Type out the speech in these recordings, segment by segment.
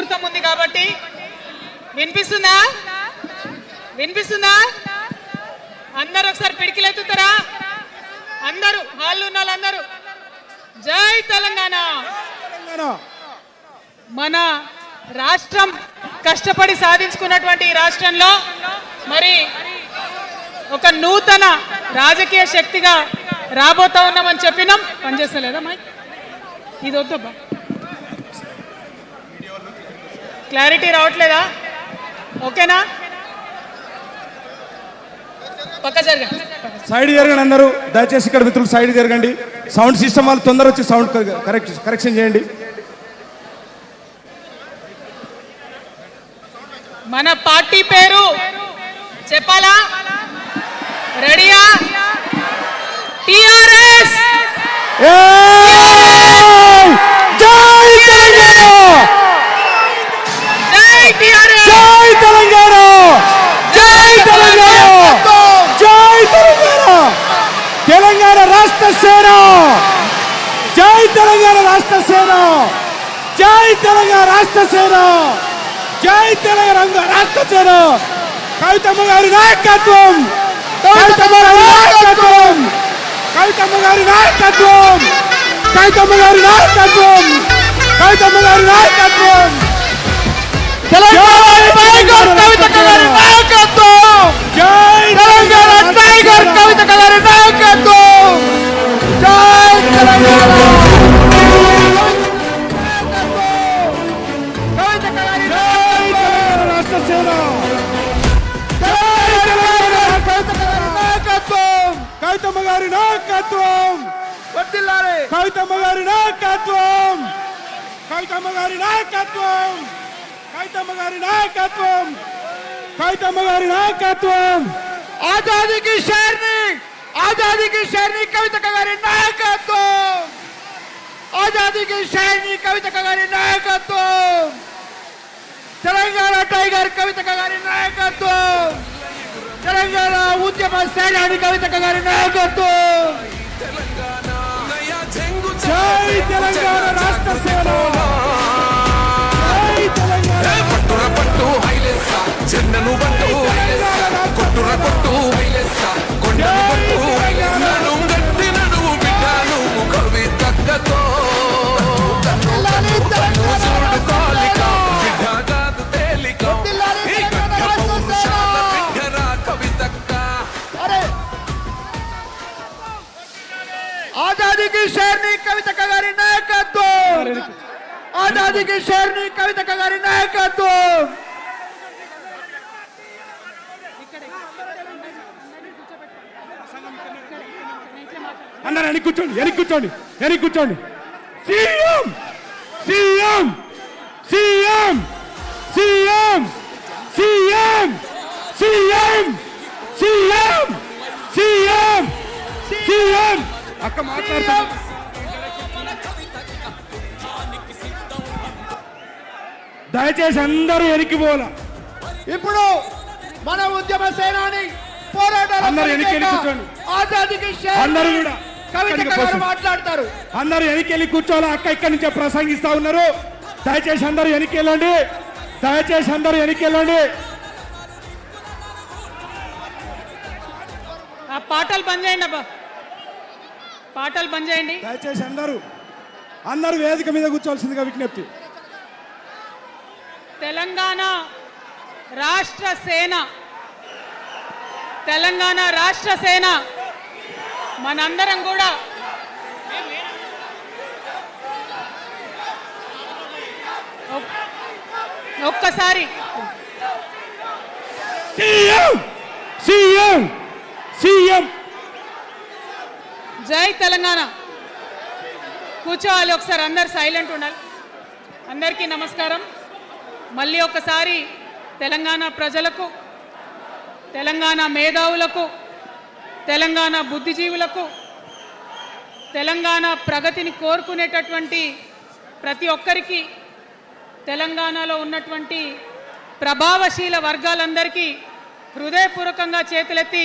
ముహూర్తం ఉంది కాబట్టి వినిపిస్తుందా? వినిపిస్తుందా? అందరూ ఒకసారి పిడికిలెత్తుతారా? అందరూ హాల్లో ఉన్న వాళ్ళందరూ జై తెలంగాణ. మన రాష్ట్రం కష్టపడి సాధించుకున్నటువంటి ఈ రాష్ట్రంలో మరి ఒక నూతన రాజకీయ శక్తిగా రాబోతా ఉన్నామని చెప్పినాం. పనిచేస్తలేదా మైక్? ఇది వద్దబ్బా, క్లారిటీ రావట్లేదా? ఓకేనా? పక్క జరగండి, సైడ్ జరగండి అందరూ. దయచేసి ఇక్కడ మిత్రులు సైడ్ జరగండి. సౌండ్ సిస్టమ్ వాళ్ళు తొందర వచ్చి సౌండ్ కరెక్షన్ చేయండి. మన పార్టీ పేరు చెప్పాలా? రెడీయా? టిఆర్ఎస్. జై తెలంగాణ! జై టిఆర్ఎస్! జై తెలంగాణ! జై తెలంగాణ! జై తెలంగాణ! తెలంగాణ రాష్ట్ర సేన! జై తెలంగాణ రాష్ట్ర సేన! జై తెలంగాణ రాష్ట్ర సేన! జై తెలంగాణ రాష్ట్ర సేన! కవితమ్మ గారి నాయకత్వం! కవితమ్మ గారి నాయకత్వం! కవితమ్మ గారి నాయకత్వం! కవితమ్మ గారి నాయకత్వం! కవితమ్మ గారి నాయకత్వం! తెలంగాణ టైగర్ కవితమ్మ గారి నాయకత్వం! జై తెలంగాణ టైగర్ కవితమ్మ గారి నాయకత్వం! జై తెలంగాణ! రాష్ట్ర సేన! కవితమ్మ గారి నాయకత్వం! కవితమ్మ గారి నాయకత్వం! కవితమ్మ గారి నాయకత్వం! కవితమ్మ గారి నాయకత్వం! కవితమ్మ గారి నాయకత్వం! ఆజాదీ కి షేర్ని కవితమ్మ గారి నాయకత్వం! ఆజాదీ కి షేర్ని కవితమ్మ గారి నాయకత్వం! తెలంగాణ టైగర్ కవితమ్మ గారి నాయకత్వం! తెలంగాణ ఉద్యమ సేనాని కవితమ్మ గారి నాయకత్వం! జై తెలంగాణ రాష్ట్ర సేన! జై తెలంగాణ! పట్టుర పట్టు హైలెస్స జెండను పట్టు కొట్టుర కొట్టు హైలెస్స కొండను పట్టు నన్ను గట్టి నడువు బిడ్డను కవితక్కతో చూడు కాలిక బిడ్డ కాదు తేలిక ఈ గడ్డ పౌరుషాల బిడ్డరా కవితక్క. ఆజాదీ కి షేర్ని కవితమ్మ గారి నాయకత్వం! ఆజాదీ కి షేర్ని కవితమ్మ గారి నాయకత్వం! అందరూ వెనక్కి కూర్చోండి, వెనక్కి కూర్చోండి, వెనక్కి కూర్చోండి. CM CM CM CM CM CM CM CM CM అక్క మాట్లాడుతా. దయచేసి అందరూ వెనక్కిపోవాల. ఇప్పుడు మన ఉద్యమ సేనాని పోరాటాలు అందరూ వెనక్కి కూర్చోండి. అందరూ కూడా మాట్లాడతారు. అందరూ వెనక్కి కూర్చోవాలి. అక్క ఇక్కడి నుంచే ప్రసంగిస్తా ఉన్నారు. దయచేసి అందరూ వెనక్కి వెళ్ళండి. దయచేసి అందరూ వెనక్కి వెళ్ళండి. ఆ పాటలు బంద్ చేయండి అబ్బా, పాటలు బంద్ చేయండి. దయచేసి అందరూ వేదిక మీద కూర్చోవలసిందిగా విజ్ఞప్తి. తెలంగాణ రాష్ట్ర సేన, తెలంగాణ రాష్ట్ర సేన మనందరం కూడా ఒక్కసారి సీఎం సీఎం సీఎం జై తెలంగాణ. కూర్చోవాలి ఒకసారి, అందరు సైలెంట్ ఉండాలి. అందరికీ నమస్కారం. మళ్ళీ ఒకసారి తెలంగాణ ప్రజలకు, తెలంగాణ మేధావులకు, తెలంగాణ బుద్ధిజీవులకు, తెలంగాణ ప్రగతిని కోరుకునేటటువంటి ప్రతి ఒక్కరికి, తెలంగాణలో ఉన్నటువంటి ప్రభావశీల వర్గాలందరికీ హృదయపూర్వకంగా చేతులెత్తి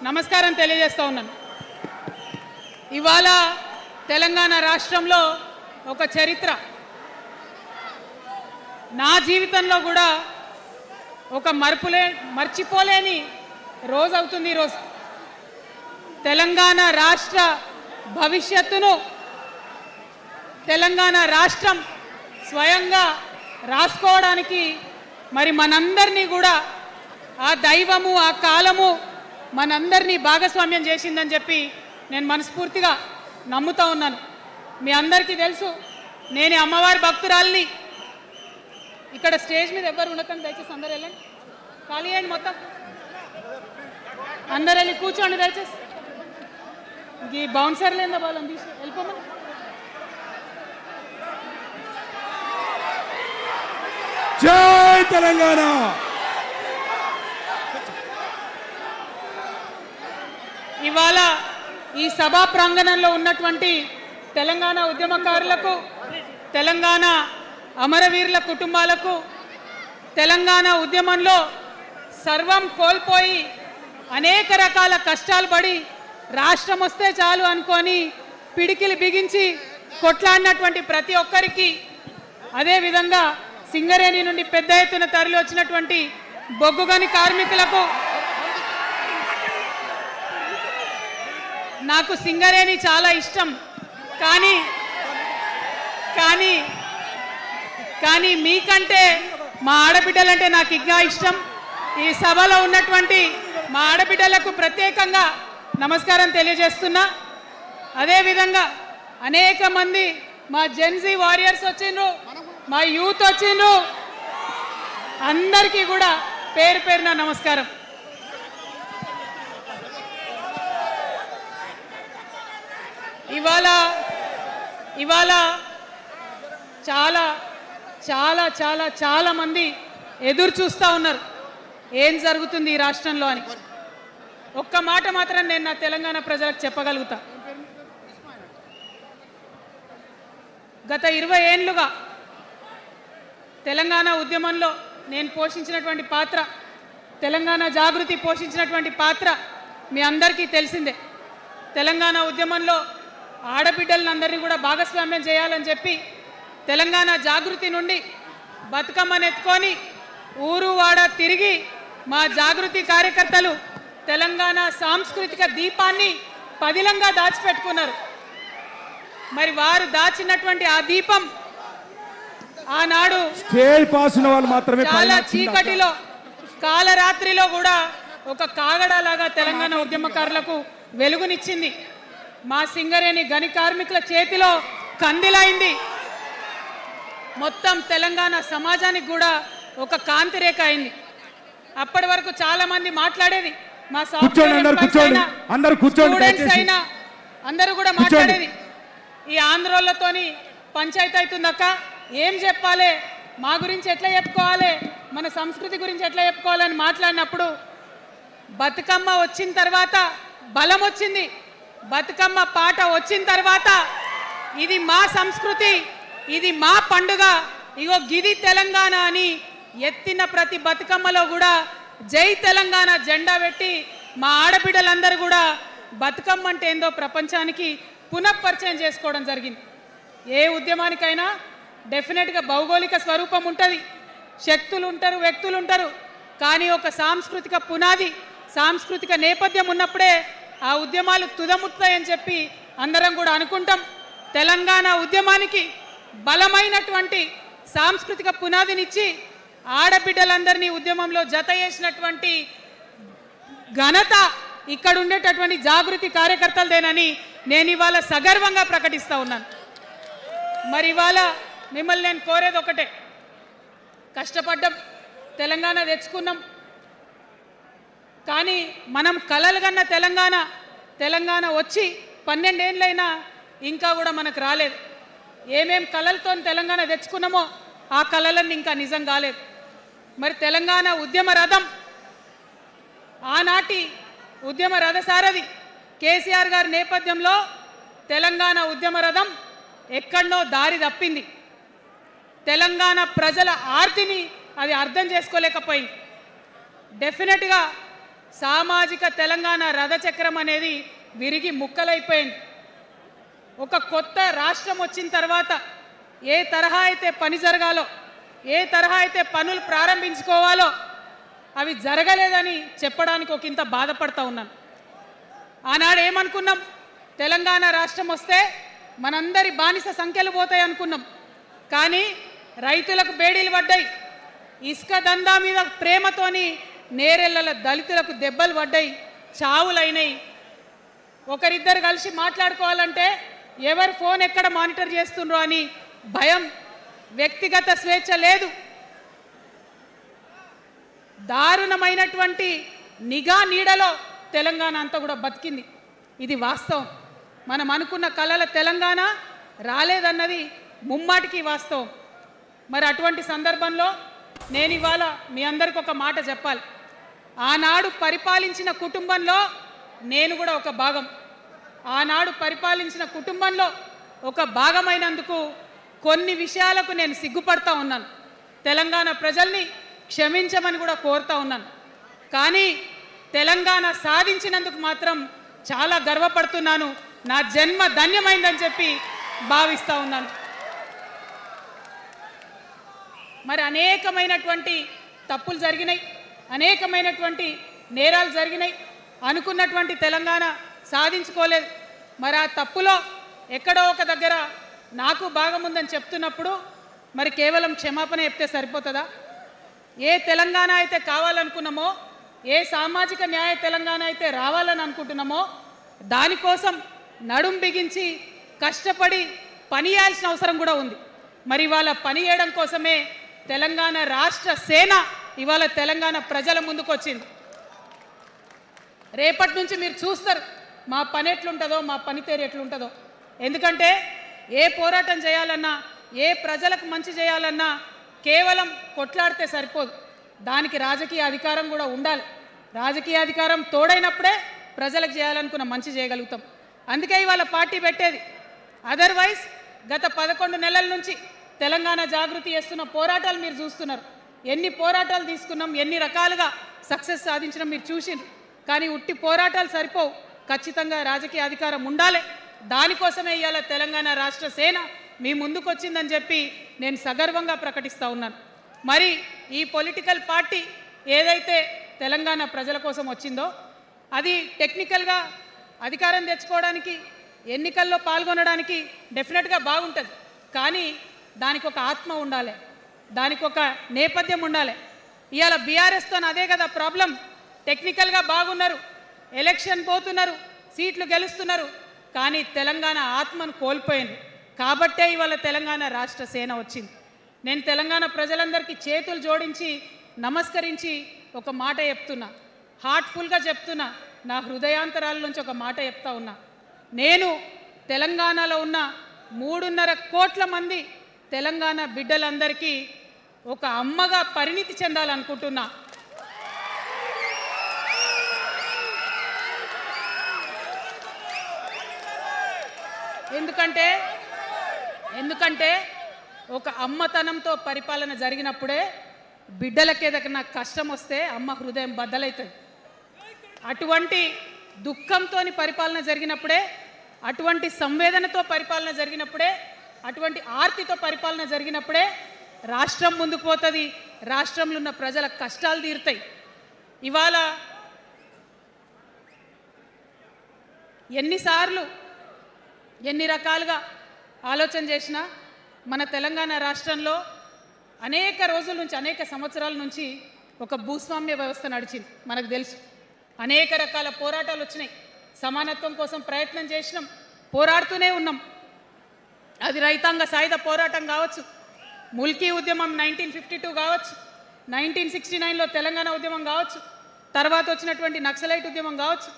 నమస్కారం తెలియజేస్తూ ఉన్నాను. ఇవాళ తెలంగాణ రాష్ట్రంలో ఒక చరిత్ర. నా జీవితంలో కూడా ఒక మర్చిపోలేని రోజు అవుతుంది ఈరోజు. తెలంగాణ రాష్ట్ర భవిష్యత్తును తెలంగాణ రాష్ట్రం స్వయంగా రాసుకోవడానికి మరి మనందరినీ కూడా ఆ దైవము ఆ కాలము మనందరినీ భాగస్వామ్యం చేసిందని చెప్పి నేను మనస్ఫూర్తిగా నమ్ముతా ఉన్నాను. మీ అందరికీ తెలుసు నేను అమ్మవారి భక్తురాలిని. ఇక్కడ స్టేజ్ మీద ఎవ్వరు ఉండకండి, దయచేసి అందరు వెళ్ళండి, ఖాళీ అయ్యండి మొత్తం, అందరు వెళ్ళి కూర్చోండి దయచేసి. ఈ బౌన్సర్లు ఏందా వాళ్ళని తీసి వెళ్ళిపోమని. జై తెలంగాణ. ఇవాళ ఈ సభా ప్రాంగణంలో ఉన్నటువంటి తెలంగాణ ఉద్యమకారులకు, తెలంగాణ అమరవీరుల కుటుంబాలకు, తెలంగాణ ఉద్యమంలో సర్వం కోల్పోయి అనేక రకాల కష్టాలు పడి రాష్ట్రం వస్తే చాలు అనుకొని పిడికిలు బిగించి కొట్లాడినటువంటి ప్రతి ఒక్కరికి, అదేవిధంగా సింగరేణి నుండి పెద్ద ఎత్తున తరలి వచ్చినటువంటి బొగ్గుగని కార్మికులకు, నాకు సింగరేణి చాలా ఇష్టం, కానీ కానీ కానీ మీకంటే మా ఆడబిడ్డలంటే నాకు ఇంకా ఇష్టం. ఈ సభలో ఉన్నటువంటి మా ఆడబిడ్డలకు ప్రత్యేకంగా నమస్కారం తెలియజేస్తున్నా. అదేవిధంగా అనేక మంది మా జెన్జీ వారియర్స్ వచ్చిండ్రు, మా యూత్ వచ్చిండ్రు, అందరికీ కూడా పేరు పేరున నమస్కారం. ఇవాళ చాలా చాలా చాలా చాలా మంది ఎదురు చూస్తూ ఉన్నారు ఏం జరుగుతుంది ఈ రాష్ట్రంలో అని. ఒక్క మాట మాత్రం నేను నా తెలంగాణ ప్రజలకు చెప్పగలుగుతా. గత 20 ఏళ్లుగా తెలంగాణ ఉద్యమంలో నేను పోషించినటువంటి పాత్ర, తెలంగాణ జాగృతి పోషించినటువంటి పాత్ర మీ అందరికీ తెలిసిందే. తెలంగాణ ఉద్యమంలో ఆడబిడ్డలందరినీ కూడా భాగస్వామ్యం చేయాలని చెప్పి తెలంగాణ జాగృతి నుండి బతుకమ్మను ఎత్తుకొని ఊరు వాడ తిరిగి మా జాగృతి కార్యకర్తలు తెలంగాణ సాంస్కృతిక దీపాన్ని పదిలంగా దాచిపెట్టుకున్నారు. మరి వారు దాచినటువంటి ఆ దీపం ఆనాడు చాలా చీకటిలో కాలరాత్రిలో కూడా ఒక కాగడాలాగా తెలంగాణ ఉద్యమకారులకు వెలుగునిచ్చింది. మా సింగరేణి గని కార్మికుల చేతిలో కందిలైంది. మొత్తం తెలంగాణ సమాజానికి కూడా ఒక కాంతి రేఖ అయింది. అప్పటి వరకు చాలా మంది మాట్లాడేది, మా స్టూడెంట్స్ అయినా అందరూ కూడా మాట్లాడేది, ఈ ఆంధ్రోళ్ళతోని పంచాయతీ అవుతుందక్క, ఏం చెప్పాలి, మా గురించి ఎట్లా చెప్పుకోవాలి, మన సంస్కృతి గురించి ఎట్లా చెప్పుకోవాలని మాట్లాడినప్పుడు బతుకమ్మ వచ్చిన తర్వాత బలం వచ్చింది. బతుకమ్మ పాట వచ్చిన తర్వాత ఇది మా సంస్కృతి, ఇది మా పండుగ, ఇగో గిది తెలంగాణ అని ఎత్తిన ప్రతి బతుకమ్మలో కూడా జై తెలంగాణ జెండా పెట్టి మా ఆడబిడ్డలందరూ కూడా బతుకమ్మ అంటే ఏందో ప్రపంచానికి పునఃపరిచయం చేసుకోవడం జరిగింది. ఏ ఉద్యమానికైనా డెఫినెట్గా భౌగోళిక స్వరూపం ఉంటుంది, శక్తులు ఉంటారు, వ్యక్తులు ఉంటారు, కానీ ఒక సాంస్కృతిక పునాది, సాంస్కృతిక నేపథ్యం ఉన్నప్పుడే ఆ ఉద్యమాలు తుదముట్టాయని చెప్పి అందరం కూడా అనుకుంటాం. తెలంగాణ ఉద్యమానికి బలమైనటువంటి సాంస్కృతిక పునాదినిచ్చి ఆడబిడ్డలందరినీ ఉద్యమంలో జత చేసినటువంటి ఘనత ఇక్కడ ఉండేటటువంటి జాగృతి కార్యకర్తలదేనని నేను ఇవాళ సగర్వంగా ప్రకటిస్తూ ఉన్నాను. మరి ఇవాళ మిమ్మల్ని నేను కోరేది ఒకటే, కష్టపడ్డాం, తెలంగాణ తెచ్చుకున్నాం, కానీ మనం కలలు కన్న తెలంగాణ వచ్చి 12 ఏళ్ళైనా ఇంకా కూడా మనకు రాలేదు. ఏమేం కలలతో తెలంగాణ తెచ్చుకున్నామో ఆ కలలన్నీ ఇంకా నిజం కాలేదు. మరి తెలంగాణ ఉద్యమ రథం, ఆనాటి ఉద్యమ రథసారథి కేసీఆర్ గారి నేపథ్యంలో తెలంగాణ ఉద్యమ రథం ఎక్కడనో దారి తప్పింది. తెలంగాణ ప్రజల ఆర్తిని అది అర్థం చేసుకోలేకపోయింది. డెఫినెట్గా సామాజిక తెలంగాణ రథచక్రం అనేది విరిగి ముక్కలైపోయింది. ఒక కొత్త రాష్ట్రం వచ్చిన తర్వాత ఏ తరహా అయితే పని జరగాలో, ఏ తరహా అయితే పనులు ప్రారంభించుకోవాలో అవి జరగలేదని చెప్పడానికి ఒక ఇంత బాధపడతా ఉన్నాను. ఆనాడు ఏమనుకున్నాం, తెలంగాణ రాష్ట్రం వస్తే మనందరి బానిస సంఖ్యలు పోతాయి అనుకున్నాం. కానీ రైతులకు బేడీలు పడ్డాయి, ఇసుక దందా మీద ప్రేమతోని నేరెళ్ళల దళితులకు దెబ్బలు పడ్డాయి, చావులైనాయి. ఒకరిద్దరు కలిసి మాట్లాడుకోవాలంటే ఎవరి ఫోన్ ఎక్కడ మానిటర్ చేస్తుండ్రో అని భయం, వ్యక్తిగత స్వేచ్ఛ లేదు. దారుణమైనటువంటి నిఘా నీడలో తెలంగాణ అంతా కూడా బతికింది. ఇది వాస్తవం. మనం అనుకున్న కలల తెలంగాణ రాలేదన్నది ముమ్మాటికి వాస్తవం. మరి అటువంటి సందర్భంలో నేను ఇవాళ మీ అందరికి ఒక మాట చెప్పాలి. ఆనాడు పరిపాలించిన కుటుంబంలో నేను కూడా ఒక భాగం. ఆనాడు పరిపాలించిన కుటుంబంలో ఒక భాగమైనందుకు కొన్ని విషయాలకు నేను సిగ్గుపడతా ఉన్నాను. తెలంగాణ ప్రజల్ని క్షమించమని కూడా కోరుతా ఉన్నాను. కానీ తెలంగాణ సాధించినందుకు మాత్రం చాలా గర్వపడుతున్నాను. నా జన్మ ధన్యమైందని చెప్పి భావిస్తూ ఉన్నాను. మరి అనేకమైనటువంటి తప్పులు జరిగినాయి, అనేకమైనటువంటి నేరాలు జరిగినాయి. అనుకున్నటువంటి తెలంగాణ సాధించుకోలేదు. మరి ఆ తప్పులో ఎక్కడో ఒక దగ్గర నాకు భాగం ఉందని చెప్తున్నప్పుడు మరి కేవలం క్షమాపణ చెప్తే సరిపోతుందా? ఏ తెలంగాణ అయితే కావాలనుకున్నామో, ఏ సామాజిక న్యాయ తెలంగాణ అయితే రావాలని అనుకుంటున్నామో దానికోసం నడుం బిగించి కష్టపడి పని చేయాల్సిన అవసరం కూడా ఉంది. మరి ఇవాళ పని చేయడం కోసమే తెలంగాణ రాష్ట్ర సేన ఇవాళ తెలంగాణ ప్రజల ముందుకు వచ్చింది. రేపటి నుంచి మీరు చూస్తారు మా పని ఎట్లుంటుందో, మా పనితీరు ఎట్లుంటుందో. ఎందుకంటే ఏ పోరాటం చేయాలన్నా, ఏ ప్రజలకు మంచి చేయాలన్నా కేవలం కొట్లాడితే సరిపోదు. దానికి రాజకీయ అధికారం కూడా ఉండాలి. రాజకీయ అధికారం తోడైనప్పుడే ప్రజలకు చేయాలనుకున్న మంచి చేయగలుగుతాం. అందుకే ఇవాళ పార్టీ పెట్టేది. అదర్వైజ్ గత 11 నెలల నుంచి తెలంగాణ జాగృతి చేస్తున్న పోరాటాలు మీరు చూస్తున్నారు. ఎన్ని పోరాటాలు తీసుకున్నాం, ఎన్ని రకాలుగా సక్సెస్ సాధించడం మీరు చూసిండ్రు. కానీ ఉట్టి పోరాటాలు సరిపోవు, ఖచ్చితంగా రాజకీయ అధికారం ఉండాలి. దానికోసమే ఇవాళ తెలంగాణ రాష్ట్ర సేన మీ ముందుకు వచ్చిందని చెప్పి నేను సగర్వంగా ప్రకటిస్తూ ఉన్నాను. మరి ఈ పొలిటికల్ పార్టీ ఏదైతే తెలంగాణ ప్రజల కోసం వచ్చిందో అది టెక్నికల్గా అధికారం తెచ్చుకోవడానికి, ఎన్నికల్లో పాల్గొనడానికి డెఫినెట్గా బాగుంటుంది. కానీ దానికి ఒక ఆత్మ ఉండాలి, దానికి ఒక నేపథ్యం ఉండాలి. ఇవాళ బీఆర్ఎస్తో అదే కదా ప్రాబ్లం. టెక్నికల్గా బాగున్నారు, ఎలక్షన్ పోతున్నారు, సీట్లు గెలుస్తున్నారు, కానీ తెలంగాణ ఆత్మను కోల్పోయింది. కాబట్టే ఇవాళ తెలంగాణ రాష్ట్ర సేన వచ్చింది. నేను తెలంగాణ ప్రజలందరికీ చేతులు జోడించి నమస్కరించి ఒక మాట చెప్తున్నా, హార్ట్ఫుల్గా చెప్తున్నా, నా హృదయాంతరాల నుంచి ఒక మాట చెప్తా ఉన్నా. నేను తెలంగాణలో ఉన్న 3.5 కోట్ల మంది తెలంగాణ బిడ్డలందరికీ ఒక అమ్మగా పరిణితి చెందాలనుకుంటున్నా. ఎందుకంటే ఒక అమ్మతనంతో పరిపాలన జరిగినప్పుడే బిడ్డలకి ఏదైనా కష్టం వస్తే అమ్మ హృదయం బద్దలవుతుంది. అటువంటి దుఃఖంతో పరిపాలన జరిగినప్పుడే, అటువంటి సంవేదనతో పరిపాలన జరిగినప్పుడే, అటువంటి ఆర్తితో పరిపాలన జరిగినప్పుడే రాష్ట్రం ముందుకు పోతుంది, రాష్ట్రంలో ఉన్న ప్రజల కష్టాలు తీరుతాయి. ఇవాళ ఎన్నిసార్లు ఎన్ని రకాలుగా ఆలోచన చేసినా మన తెలంగాణ రాష్ట్రంలో అనేక రోజుల నుంచి, అనేక సంవత్సరాల నుంచి ఒక భూస్వామ్య వ్యవస్థ నడిచింది. మనకు తెలుసు. అనేక రకాల పోరాటాలు వచ్చినాయి. సమానత్వం కోసం ప్రయత్నం చేసినాం, పోరాడుతూనే ఉన్నాం. అది రైతాంగ సాయుధ పోరాటం కావచ్చు, ముల్కీ ఉద్యమం 1952 కావచ్చు, 1969లో తెలంగాణ ఉద్యమం కావచ్చు, తర్వాత వచ్చినటువంటి నక్సలైట్ ఉద్యమం కావచ్చు,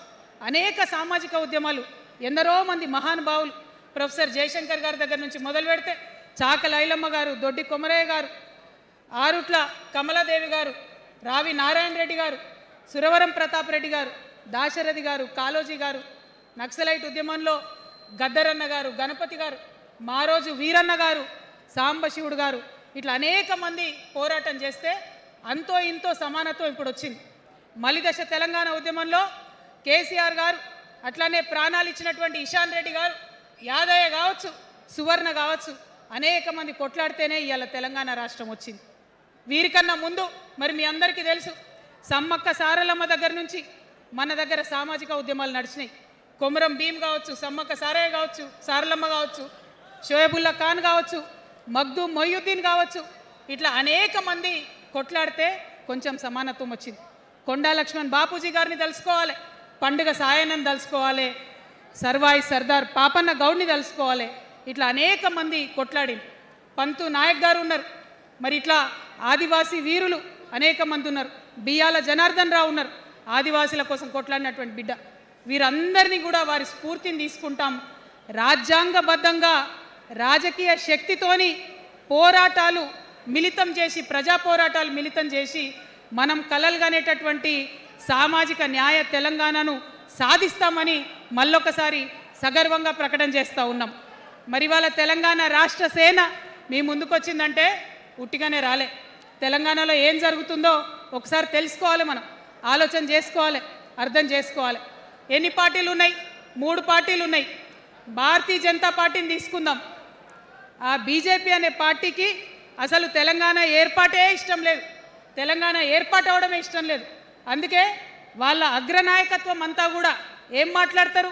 అనేక సామాజిక ఉద్యమాలు, ఎందరో మంది మహానుభావులు, ప్రొఫెసర్ జయశంకర్ గారి దగ్గర నుంచి మొదలు పెడితే చాకల ఐలమ్మ గారు, దొడ్డి కొమరయ్య గారు, ఆరుట్ల కమలాదేవి గారు, రావి నారాయణ రెడ్డి గారు, సురవరం ప్రతాప్ రెడ్డి గారు, దాశరథి గారు, కాళోజీ గారు, నక్సలైట్ ఉద్యమంలో గద్దరన్న గారు, గణపతి గారు, మారోజు వీరన్న గారు, సాంబశివుడు గారు, ఇట్లా అనేక మంది పోరాటం చేస్తే అంతో ఇంతో సమానత్వం ఇప్పుడు వచ్చింది. మలిదశ తెలంగాణ ఉద్యమంలో కేసీఆర్ గారు, అట్లానే ప్రాణాలు ఇచ్చినటువంటి ఇషాన్ రెడ్డి గారు, యాదయ్య కావచ్చు, సువర్ణ కావచ్చు, అనేక మంది కొట్లాడితేనే ఇవాళ తెలంగాణ రాష్ట్రం వచ్చింది. వీరికన్నా ముందు మరి మీ అందరికీ తెలుసు సమ్మక్క సారలమ్మ దగ్గర నుంచి మన దగ్గర సామాజిక ఉద్యమాలు నడిచినాయి. కొమరం భీమ్ కావచ్చు, సమ్మక్క సారయ్య కావచ్చు, సారలమ్మ కావచ్చు, షోయబుల్లా ఖాన్ కావచ్చు, మగ్దూ మొయ్యుద్దీన్ కావచ్చు, ఇట్లా అనేక మంది కొట్లాడితే కొంచెం సమానత్వం వచ్చింది. కొండా లక్ష్మణ్ బాపూజీ గారిని తెలుసుకోవాలి, పండుగ సాయన్నని తెలుసుకోవాలి, సర్వాయి సర్దార్ పాపన్న గౌడ్ని తెలుసుకోవాలి. ఇట్లా అనేక మంది కొట్లాడింది. పంతు నాయక్ గారు ఉన్నారు. మరి ఇట్లా ఆదివాసీ వీరులు అనేక మంది ఉన్నారు. బియ్యాల జనార్దన్ రావు ఉన్నారు, ఆదివాసీల కోసం కొట్లాడినటువంటి బిడ్డ. వీరందరినీ కూడా వారి స్ఫూర్తిని తీసుకుంటాం. రాజ్యాంగబద్ధంగా రాజకీయ శక్తితోని పోరాటాలు మిళితం చేసి, ప్రజా పోరాటాలు మిళితం చేసి మనం కలలుగానేటటువంటి సామాజిక న్యాయ తెలంగాణను సాధిస్తామని మళ్ళొకసారి సగర్వంగా ప్రకటన చేస్తూ ఉన్నాం. మరి వాళ్ళ తెలంగాణ రాష్ట్ర సేన మీ ముందుకొచ్చిందంటే ఉట్టిగానే రాలే. తెలంగాణలో ఏం జరుగుతుందో ఒకసారి తెలుసుకోవాలి, మనం ఆలోచన చేసుకోవాలి, అర్థం చేసుకోవాలి. ఎన్ని పార్టీలు ఉన్నాయి? 3 పార్టీలు ఉన్నాయి. భారతీయ జనతా పార్టీని తీసుకుందాం. ఆ బీజేపీ అనే పార్టీకి అసలు తెలంగాణ ఏర్పాటే ఇష్టం లేదు, తెలంగాణ ఏర్పాటు అవడమే ఇష్టం లేదు. అందుకే వాళ్ళ అగ్రనాయకత్వం అంతా కూడా ఏం మాట్లాడతారు?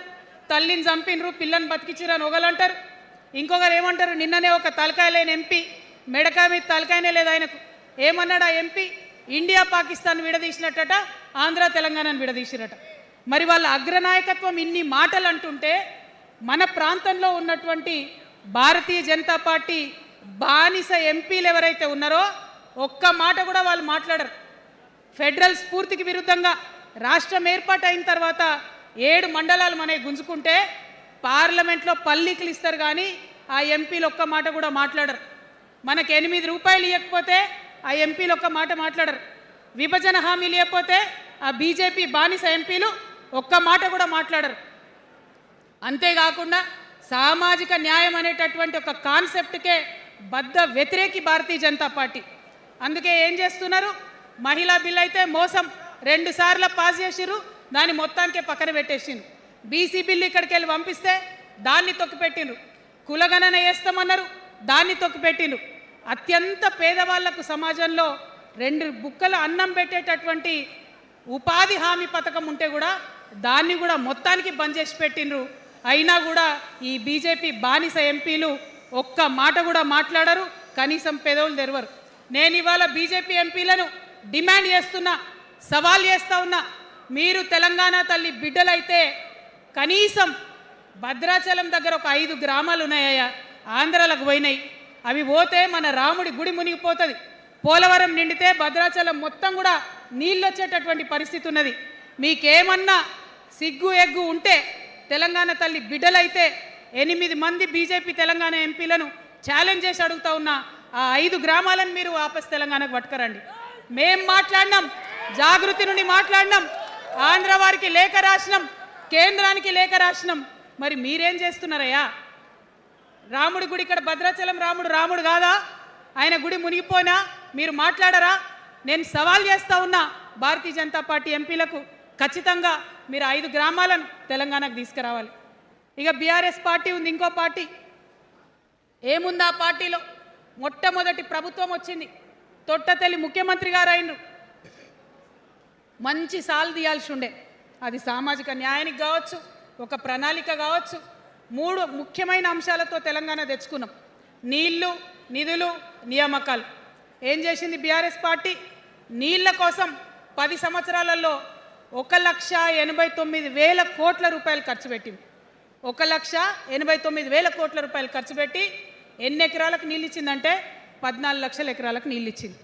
తల్లిని చంపినరు, పిల్లని బతికించారు అని ఒకలంటారు. ఇంకొకరు ఏమంటారు? నిన్ననే ఒక తలకాయ లేని ఎంపీ, మెడకాయ మీద తలకాయనే లేదు ఆయనకు, ఏమన్నాడు ఆ ఎంపీ? ఇండియా పాకిస్తాన్ విడదీసినట్టట, ఆంధ్ర తెలంగాణను విడదీసిరట. మరి వాళ్ళ అగ్రనాయకత్వం ఇన్ని మాటలు అంటుంటే మన ప్రాంతంలో ఉన్నటువంటి భారతీయ జనతా పార్టీ బానిస ఎంపీలు ఎవరైతే ఉన్నారో ఒక్క మాట కూడా వాళ్ళు మాట్లాడరు. ఫెడరల్ స్ఫూర్తికి విరుద్ధంగా రాష్ట్రం ఏర్పాటు అయిన తర్వాత 7 మండలాలు మనకి గుంజుకుంటే పార్లమెంట్లో పల్లీకులు ఇస్తారు, కానీ ఆ ఎంపీలు ఒక్క మాట కూడా మాట్లాడరు. మనకు 8 రూపాయలు ఇవ్వకపోతే ఆ ఎంపీలు ఒక్క మాట మాట్లాడరు. విభజన హామీలు ఇవ్వకపోతే ఆ బీజేపీ బానిస ఎంపీలు ఒక్క మాట కూడా మాట్లాడరు. అంతేకాకుండా సామాజిక న్యాయం అనేటటువంటి ఒక కాన్సెప్ట్కే బద్ద వ్యతిరేకి భారతీయ జనతా పార్టీ. అందుకే ఏం చేస్తున్నారు? మహిళా బిల్ అయితే మోసం, 2 సార్లు పాస్ చేసిరు, దాన్ని మొత్తానికే పక్కన పెట్టేసిండ్రు. బీసీ బిల్లు ఇక్కడికి వెళ్ళి పంపిస్తే దాన్ని తొక్కిపెట్టిండ్రు. కులగణన వేస్తామన్నారు, దాన్ని తొక్కిపెట్టిండ్రు. అత్యంత పేదవాళ్లకు సమాజంలో 2 బుక్కల అన్నం పెట్టేటటువంటి ఉపాధి హామీ పథకం ఉంటే కూడా దాన్ని కూడా మొత్తానికి బంద్ చేసి పెట్టిండ్రు. అయినా కూడా ఈ బీజేపీ బానిస ఎంపీలు ఒక్క మాట కూడా మాట్లాడరు, కనీసం పెదవులు తెరవరు. నేను ఇవాళ బీజేపీ ఎంపీలను డిమాండ్ చేస్తున్నా, సవాల్ చేస్తా ఉన్నా, మీరు తెలంగాణ తల్లి బిడ్డలైతే కనీసం భద్రాచలం దగ్గర ఒక 5 గ్రామాలు ఉన్నాయా, ఆంధ్రాలకు పోయినాయి, అవి పోతే మన రాముడి గుడి మునిగిపోతుంది. పోలవరం నిండితే భద్రాచలం మొత్తం కూడా నీళ్ళు వచ్చేటటువంటి పరిస్థితి ఉన్నది. మీకేమన్నా సిగ్గు ఎగ్గు ఉంటే తెలంగాణ తల్లి బిడ్డలైతే 8 మంది బీజేపీ తెలంగాణ ఎంపీలను ఛాలెంజ్ చేసి అడుగుతా ఉన్నా, ఆ 5 గ్రామాలను మీరు వాపస్ తెలంగాణకు పట్టుకరండి. మేం మాట్లాడినాం, జాగృతి నుండి మాట్లాడినాం, ఆంధ్ర వారికి లేఖ రాసినాం, కేంద్రానికి లేఖ రాసినాం. మరి మీరేం చేస్తున్నారయ్యా? రాముడి గుడి ఇక్కడ భద్రాచలం రాముడు కాదా? ఆయన గుడి మునిగిపోయినా మీరు మాట్లాడరా? నేను సవాల్ చేస్తా ఉన్నా భారతీయ జనతా పార్టీ ఎంపీలకు, ఖచ్చితంగా మీరు 5 గ్రామాలను తెలంగాణకు తీసుకురావాలి. ఇక బీఆర్ఎస్ పార్టీ ఉంది, ఇంకో పార్టీ. ఏముంది ఆ పార్టీలో? మొట్టమొదటి ప్రభుత్వం వచ్చింది, తొట్టతల్లి ముఖ్యమంత్రి గారు అయినరు. మంచి సాలు తీయాల్సి ఉండే, అది సామాజిక న్యాయానికి కావచ్చు, ఒక ప్రణాళిక కావచ్చు. 3 ముఖ్యమైన అంశాలతో తెలంగాణ తెచ్చుకున్నాం: నీళ్లు, నిధులు, నియామకాలు. ఏం చేసింది బీఆర్ఎస్ పార్టీ? నీళ్ల కోసం 10 సంవత్సరాలలో 1,89,000 కోట్ల రూపాయలు ఖర్చు పెట్టింది. 1,89,000 కోట్ల రూపాయలు ఖర్చు పెట్టి ఎన్ని ఎకరాలకు నీళ్ళు ఇచ్చిందంటే 14 లక్షల ఎకరాలకు నీళ్ళు ఇచ్చింది.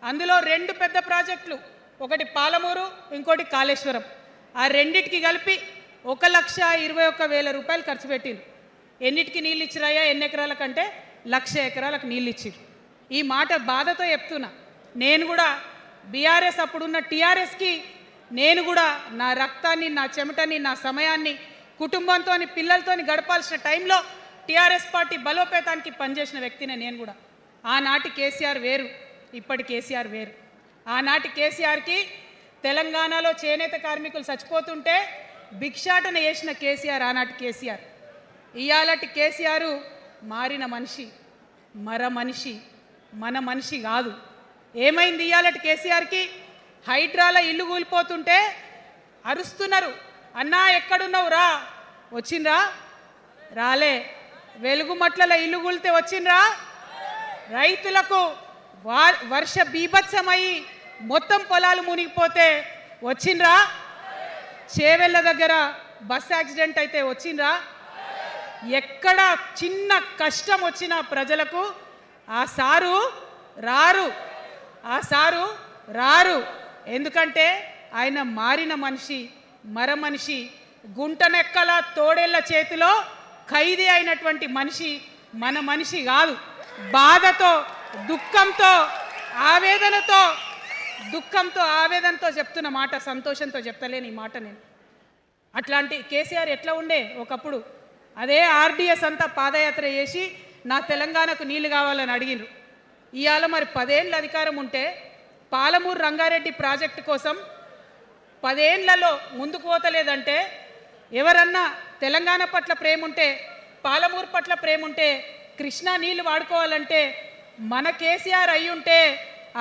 అందులో 2 పెద్ద ప్రాజెక్టులు, ఒకటి పాలమూరు, ఇంకోటి కాళేశ్వరం. ఆ రెండిటికి కలిపి 1,21,000 రూపాయలు ఖర్చు పెట్టింది. ఎన్నిటికి నీళ్ళు ఇచ్చిరాయా? ఎన్ని ఎకరాలకంటే 1,00,000 ఎకరాలకు నీళ్ళు ఇచ్చిరు. ఈ మాట బాధతో చెప్తున్నా. నేను కూడా బీఆర్ఎస్ అప్పుడున్న టీఆర్ఎస్కి నేను కూడా నా రక్తాన్ని, నా చెమటని, నా సమయాన్ని కుటుంబంతో, పిల్లలతో గడపాల్సిన టైంలో టీఆర్ఎస్ పార్టీ బలోపేతానికి పనిచేసిన వ్యక్తినే నేను కూడా. ఆనాటి కేసీఆర్ వేరు, ఇప్పటి కేసీఆర్ వేరు. ఆనాటి కేసీఆర్కి తెలంగాణలో చేనేత కార్మికులు చచ్చిపోతుంటే భిక్షాటన చేసిన కేసీఆర్ ఆనాటి కేసీఆర్. ఇయాలటి కేసీఆర్ మారిన మనిషి, మర మనిషి, మన మనిషి కాదు. ఏమైంది ఇయ్యాలటి కేసీఆర్కి? హైడ్రాల ఇల్లు కూలిపోతుంటే అరుస్తున్నారు, అన్నా ఎక్కడున్నావు రా, వచ్చిండ్రా? రాలే. వెలుగుమట్ల ఇల్లు కూలితే వచ్చిండ్రా? రైతులకు వర్ష బీభత్సమై మొత్తం పొలాలు మునిగిపోతే వచ్చిండ్రా? చేవెళ్ళ దగ్గర బస్ యాక్సిడెంట్ అయితే వచ్చిండ్రా? ఎక్కడ చిన్న కష్టం వచ్చినా ప్రజలకు ఆ సారు రారు, ఆ సారు రారు. ఎందుకంటే ఆయన మారిన మనిషి, మనిషి, గుంటనెక్కల తోడేళ్ల చేతిలో ఖైదీ అయినటువంటి మనిషి, మన మనిషి కాదు. బాధతో, దుఃఖంతో, ఆవేదనతో చెప్తున్న మాట, సంతోషంతో చెప్తలేని ఈ మాట నేను. అట్లాంటి కేసీఆర్ ఎట్లా ఉండే ఒకప్పుడు? అదే ఆర్డీఎస్ అంతా పాదయాత్ర చేసి నా తెలంగాణకు నీళ్లు కావాలని అడిగినారు. ఇవాళ మరి 10 ఏళ్ళ అధికారం ఉంటే పాలమూరు రంగారెడ్డి ప్రాజెక్టు కోసం 10 ఏళ్లలో ముందుకు పోతలేదంటే, ఎవరన్నా తెలంగాణ పట్ల ప్రేమ ఉంటే, పాలమూరు పట్ల ప్రేమ ఉంటే, కృష్ణా నీళ్లు వాడుకోవాలంటే మన కేసీఆర్ అయ్యుంటే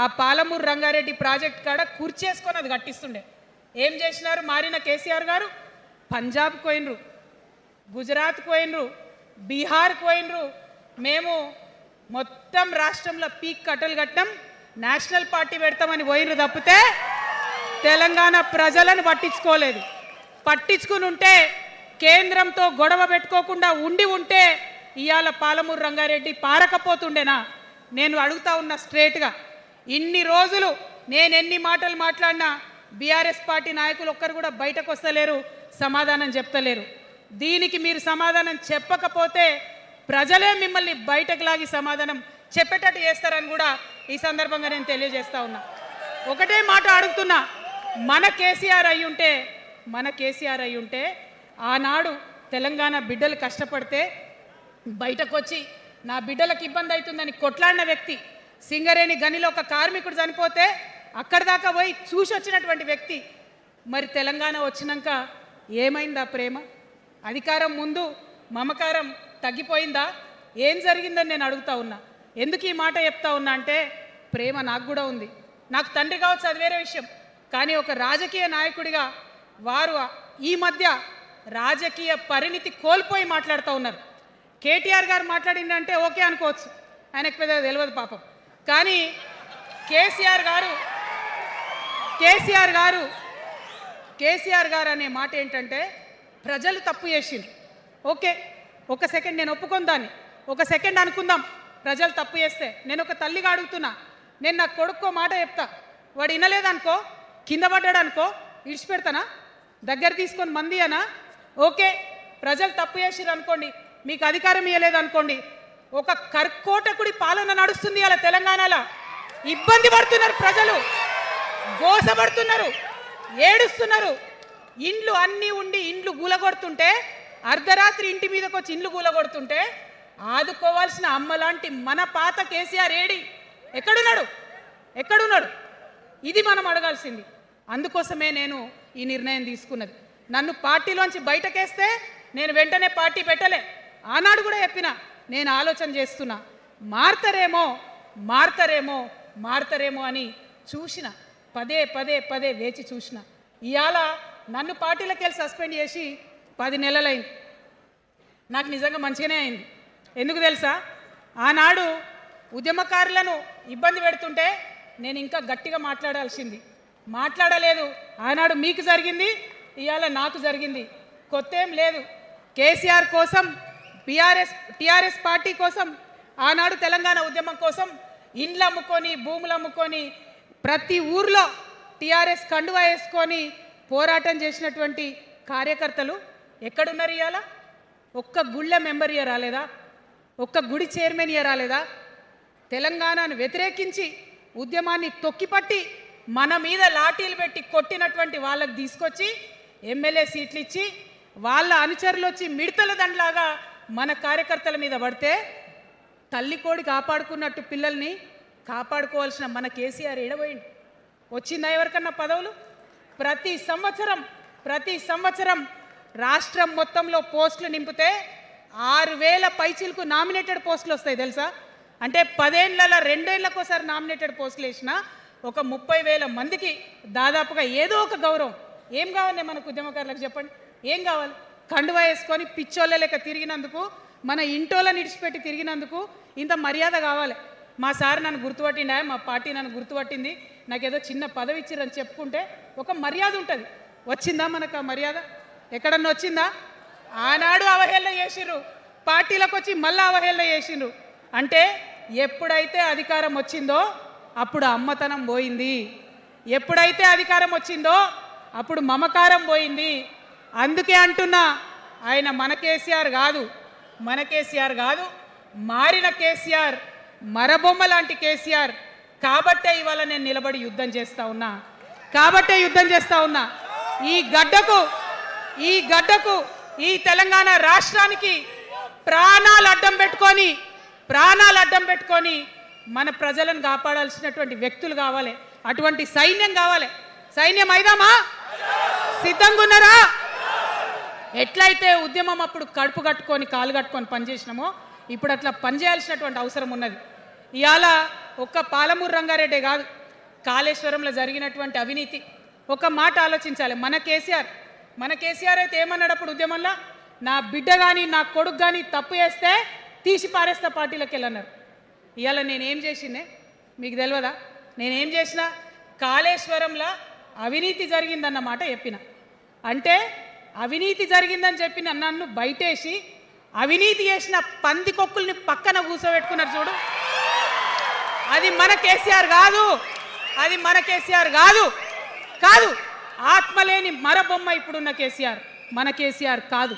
ఆ పాలమూరు రంగారెడ్డి ప్రాజెక్ట్ కాడ కూర్చేసుకొని అది కట్టిస్తుండే. ఏం చేసినారు మారిన కేసీఆర్ గారు? పంజాబ్కి పోయినరు, గుజరాత్కి పోయినరు, బీహార్కి పోయినరు. మేము మొత్తం రాష్ట్రంలో పీక్ కట్టలు కట్టాం, నేషనల్ పార్టీ పెడతామని పోయినరు తప్పితే తెలంగాణ ప్రజలను పట్టించుకోలేదు. పట్టించుకుని ఉంటే, కేంద్రంతో గొడవ పెట్టుకోకుండా ఉంటే ఇవాళ పాలమూరు రంగారెడ్డి పారకపోతుండేనా? నేను అడుగుతా ఉన్నా స్ట్రేట్గా. ఇన్ని రోజులు నేను ఎన్ని మాటలు మాట్లాడినా బీఆర్ఎస్ పార్టీ నాయకులు ఒక్కరు కూడా బయటకు వస్తలేరు, సమాధానం చెప్తలేరు. దీనికి మీరు సమాధానం చెప్పకపోతే ప్రజలే మిమ్మల్ని బయటకు లాగి సమాధానం చెప్పేటట్టు చేస్తారని కూడా ఈ సందర్భంగా నేను తెలియజేస్తా ఉన్నా. ఒకటే మాట అడుగుతున్నా, మన కేసీఆర్ అయి ఉంటే ఆనాడు తెలంగాణ బిడ్డలు కష్టపడితే బయటకు వచ్చి నా బిడ్డలకు ఇబ్బంది అవుతుందని కొట్లాడిన వ్యక్తి, సింగరేణి గనిలో ఒక కార్మికుడు చనిపోతే అక్కడి దాకా పోయి చూసి వచ్చినటువంటి వ్యక్తి, మరి తెలంగాణ వచ్చినాక ఏమైందా ప్రేమ? అధికారం ముందు మమకారం తగ్గిపోయిందా? ఏం జరిగిందని నేను అడుగుతా ఉన్నా. ఎందుకు ఈ మాట చెప్తా ఉన్నా అంటే, ప్రేమ నాకు కూడా ఉంది. నాకు తండ్రి కావచ్చు, అది వేరే విషయం. కానీ ఒక రాజకీయ నాయకుడిగా వారు ఈ మధ్య రాజకీయ పరిణితి కోల్పోయి మాట్లాడుతూ ఉన్నారు. కేటీఆర్ గారు మాట్లాడిందంటే ఓకే అనుకోవచ్చు, ఆయనకు పెద్దగా తెలియదు పాపం. కానీ కేసీఆర్ గారు అనే మాట ఏంటంటే, ప్రజలు తప్పు చేసిండ్రు. ఓకే, ఒక సెకండ్ నేను ఒప్పుకొని దాన్ని, ఒక సెకండ్ అనుకుందాం. ప్రజలు తప్పు చేస్తే నేను ఒక తల్లిగా అడుగుతున్నా, నేను నా కొడుకో మాట చెప్తా, వాడు వినలేదనుకో, కింద పడ్డాడు అనుకో, ఇడిచిపెడతానా? దగ్గర తీసుకొని మంది అనా? ఓకే, ప్రజలు తప్పు చేసిర్రు అనుకోండి, మీకు అధికారం ఇవ్వలేదు అనుకోండి, ఒక కర్కోటకుడి పాలన నడుస్తుంది అలా తెలంగాణలో. ఇబ్బంది పడుతున్నారు ప్రజలు, గోసపడుతున్నారు, ఏడుస్తున్నారు. ఇండ్లు అన్నీ ఉండి ఇండ్లు గూలగొడుతుంటే, అర్ధరాత్రి ఇంటి మీదకి వచ్చి ఇండ్లు గూలగొడుతుంటే ఆదుకోవాల్సిన అమ్మలాంటి మన పాత కేసీఆర్ ఏడి? ఎక్కడున్నాడు? ఇది మనం అడగాల్సింది. అందుకోసమే నేను ఈ నిర్ణయం తీసుకున్నది. నన్ను పార్టీలోంచి బయటకేస్తే నేను వెంటనే పార్టీ పెట్టలే. ఆనాడు కూడా చెప్పిన, నేను ఆలోచన చేస్తున్నా, మారతారేమో అని చూసిన, పదే వేచి చూసిన. ఇవాళ నన్ను పార్టీలోకి వెళ్ళి సస్పెండ్ చేసి 10 నెలలైంది. నాకు నిజంగా మంచిగానే అయింది. ఎందుకు తెలుసా? ఆనాడు ఉద్యమకారులను ఇబ్బంది పెడుతుంటే నేను ఇంకా గట్టిగా మాట్లాడలేదు. ఆనాడు మీకు జరిగింది, ఇవాళ నాకు జరిగింది. కొత్త ఏం లేదు. కేసీఆర్ కోసం, టీఆర్ఎస్ పార్టీ కోసం, ఆనాడు తెలంగాణ ఉద్యమం కోసం ఇండ్లు అమ్ముకొని, భూములు అమ్ముకొని, ప్రతి ఊర్లో టీఆర్ఎస్ కండువా వేసుకొని పోరాటం చేసినటువంటి కార్యకర్తలు ఎక్కడున్నారు ఇవాళ? ఒక్క గుళ్ళ మెంబర్ ఇయర్ రాలేదా? ఒక్క గుడి చైర్మన్ ఇయర్ రాలేదా? తెలంగాణను వ్యతిరేకించి ఉద్యమాన్ని తొక్కిపట్టి మన మీద లాఠీలు పెట్టి కొట్టినటువంటి వాళ్ళకు తీసుకొచ్చి ఎమ్మెల్యే సీట్లు ఇచ్చి వాళ్ళ అనుచరులు వచ్చి మిడతల దండలాగా మన కార్యకర్తల మీద పడితే, తల్లి కోడి కాపాడుకున్నట్టు పిల్లల్ని కాపాడుకోవాల్సిన మన కేసీఆర్ ఏడబోయింది. వచ్చిందా ఎవరికన్నా పదవులు? ప్రతి సంవత్సరం రాష్ట్రం మొత్తంలో పోస్టులు నింపితే 6,000 పైచీలకు నామినేటెడ్ పోస్టులు వస్తాయి తెలుసా? అంటే 10 ఏళ్ళ 2 ఏళ్ళకోసారి నామినేటెడ్ పోస్టులు వేసిన ఒక 30,000 మందికి దాదాపుగా ఏదో ఒక గౌరవం. ఏం కావాలి మనకు ఉద్యమకారులకు చెప్పండి, ఏం కావాలి? కండువా వేసుకొని పిచ్చోళ్ళ లెక్క తిరిగినందుకు, మన ఇంటోళ్ళని ఇడిచిపెట్టి తిరిగినందుకు ఇంత మర్యాద కావాలి. మా సార్ నన్ను గుర్తుపట్టిండా, మా పార్టీ నన్ను గుర్తుపట్టింది, నాకేదో చిన్న పదవి ఇచ్చిరని చెప్పుకుంటే ఒక మర్యాద ఉంటుంది. వచ్చిందా మనకు ఆ మర్యాద? ఎక్కడన్నా వచ్చిందా? ఆనాడు అవహేళన చేసిర్రు, పార్టీలకు వచ్చి మళ్ళీ అవహేళన చేసిండ్రు. అంటే ఎప్పుడైతే అధికారం వచ్చిందో అప్పుడు అమ్మతనం పోయింది, ఎప్పుడైతే అధికారం వచ్చిందో అప్పుడు మమకారం పోయింది. అందుకే అంటున్నా, ఆయన మన కేసీఆర్ కాదు, మన కేసీఆర్ కాదు, మారిన కేసీఆర్, మరబొమ్మ లాంటి కేసీఆర్. కాబట్టే ఇవాళ నేను నిలబడి యుద్ధం చేస్తా ఉన్నా, కాబట్టే యుద్ధం చేస్తా ఉన్నా. ఈ గడ్డకు ఈ తెలంగాణ రాష్ట్రానికి ప్రాణాలు అడ్డం పెట్టుకొని మన ప్రజలను కాపాడాల్సినటువంటి వ్యక్తులు కావాలి, అటువంటి సైన్యం కావాలి. సైన్యం అయిదామా? సిద్ధంగా ఉన్నారా? ఎట్లయితే ఉద్యమం అప్పుడు కడుపు కట్టుకొని కాలు కట్టుకొని పనిచేసినామో ఇప్పుడు అట్లా పనిచేయాల్సినటువంటి అవసరం ఉన్నది. ఇవాళ ఒక్క పాలమూరు రంగారెడ్డి కాదు, కాళేశ్వరంలో జరిగినటువంటి అవినీతి. ఒక మాట ఆలోచించాలి. మన కేసీఆర్ అయితే ఏమన్నాడు అప్పుడు ఉద్యమంలో? నా బిడ్డ కానీ నా కొడుకు కానీ తప్పు చేస్తే తీసి పారేస్తా పార్టీలకు వెళ్ళన్నారు. ఇవాళ నేనేం చేసిందే మీకు తెలియదా? నేనేం చేసిన? కాళేశ్వరంలో అవినీతి జరిగిందన్నమాట చెప్పిన. అంటే అవినీతి జరిగిందని చెప్పిన నన్ను బయటేసి అవినీతి చేసిన పందికొక్కుల్ని పక్కన కూర్చోబెట్టుకున్నారు చూడు. అది మన కేసీఆర్ కాదు, అది మన కేసీఆర్ కాదు. ఆత్మలేని మరబొమ్మ ఇప్పుడున్న కేసీఆర్, మన కేసీఆర్ కాదు.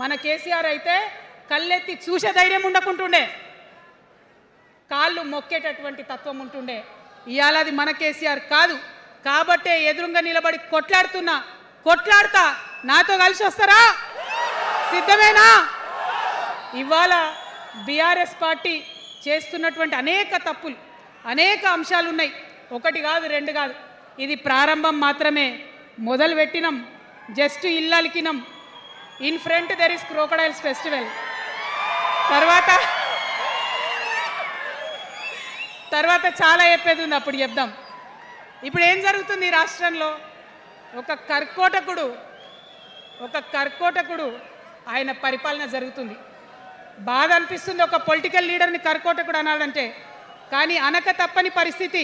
మన కేసీఆర్ అయితే కళ్ళెత్తి చూసే ధైర్యం ఉండకుంటుండే, కాళ్ళు మొక్కేటటువంటి తత్వం ఉంటుండే. ఇవాళ అది మన కేసీఆర్ కాదు. కాబట్టే ఎదురుగా నిలబడి కొట్లాడుతా. నాతో కలిసి వస్తారా? సిద్ధమేనా? ఇవాళ బీఆర్ఎస్ పార్టీ చేస్తున్నటువంటి అనేక తప్పులు, అనేక అంశాలు ఉన్నాయి. ఒకటి కాదు, రెండు కాదు. ఇది ప్రారంభం మాత్రమే. మొదలు పెట్టినాం, జస్ట్ ఇల్లలికినాం. In front there is crocodiles festival. తర్వాత చాలా చెప్పేది ఉంది, అప్పుడు చెప్దాం. ఇప్పుడు ఏం జరుగుతుంది ఈ రాష్ట్రంలో? ఒక కర్కోటకుడు ఆయన పరిపాలన జరుగుతుంది. బాధ అనిపిస్తుంది ఒక పొలిటికల్ లీడర్ని కర్కోటకుడు అనాలంటే. కానీ అనక తప్పని పరిస్థితి.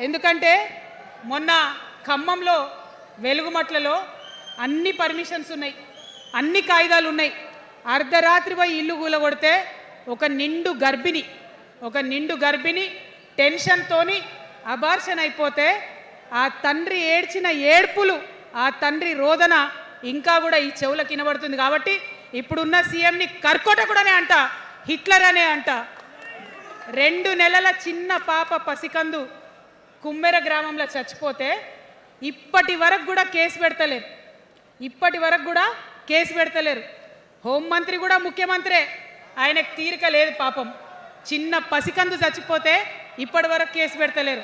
ఎందుకంటే మొన్న ఖమ్మంలో వెలుగుమట్లలో అన్ని పర్మిషన్స్ ఉన్నాయి, అన్ని కాయిదాలు ఉన్నాయి. అర్ధరాత్రి పోయి ఇల్లు కూలగొడితే ఒక నిండు గర్భిణి టెన్షన్తోని అబార్షన్ అయిపోతే ఆ తండ్రి ఏడ్చిన ఏడ్పులు, ఆ తండ్రి రోదన ఇంకా కూడా ఈ చెవులకు వినబడుతుంది. కాబట్టి ఇప్పుడున్న సీఎంని కర్కోటకుడనే అంట, హిట్లర్ అనే అంట. 2 నెలల చిన్న పాప పసికందు కుమ్మెర గ్రామంలో చచ్చిపోతే ఇప్పటి వరకు కూడా కేసు పెడతలేరు. హోంమంత్రి కూడా ముఖ్యమంత్రే, ఆయనకు తీరిక లేదు పాపం. చిన్న పసికందు చచ్చిపోతే ఇప్పటి వరకు కేసు పెడతలేరు.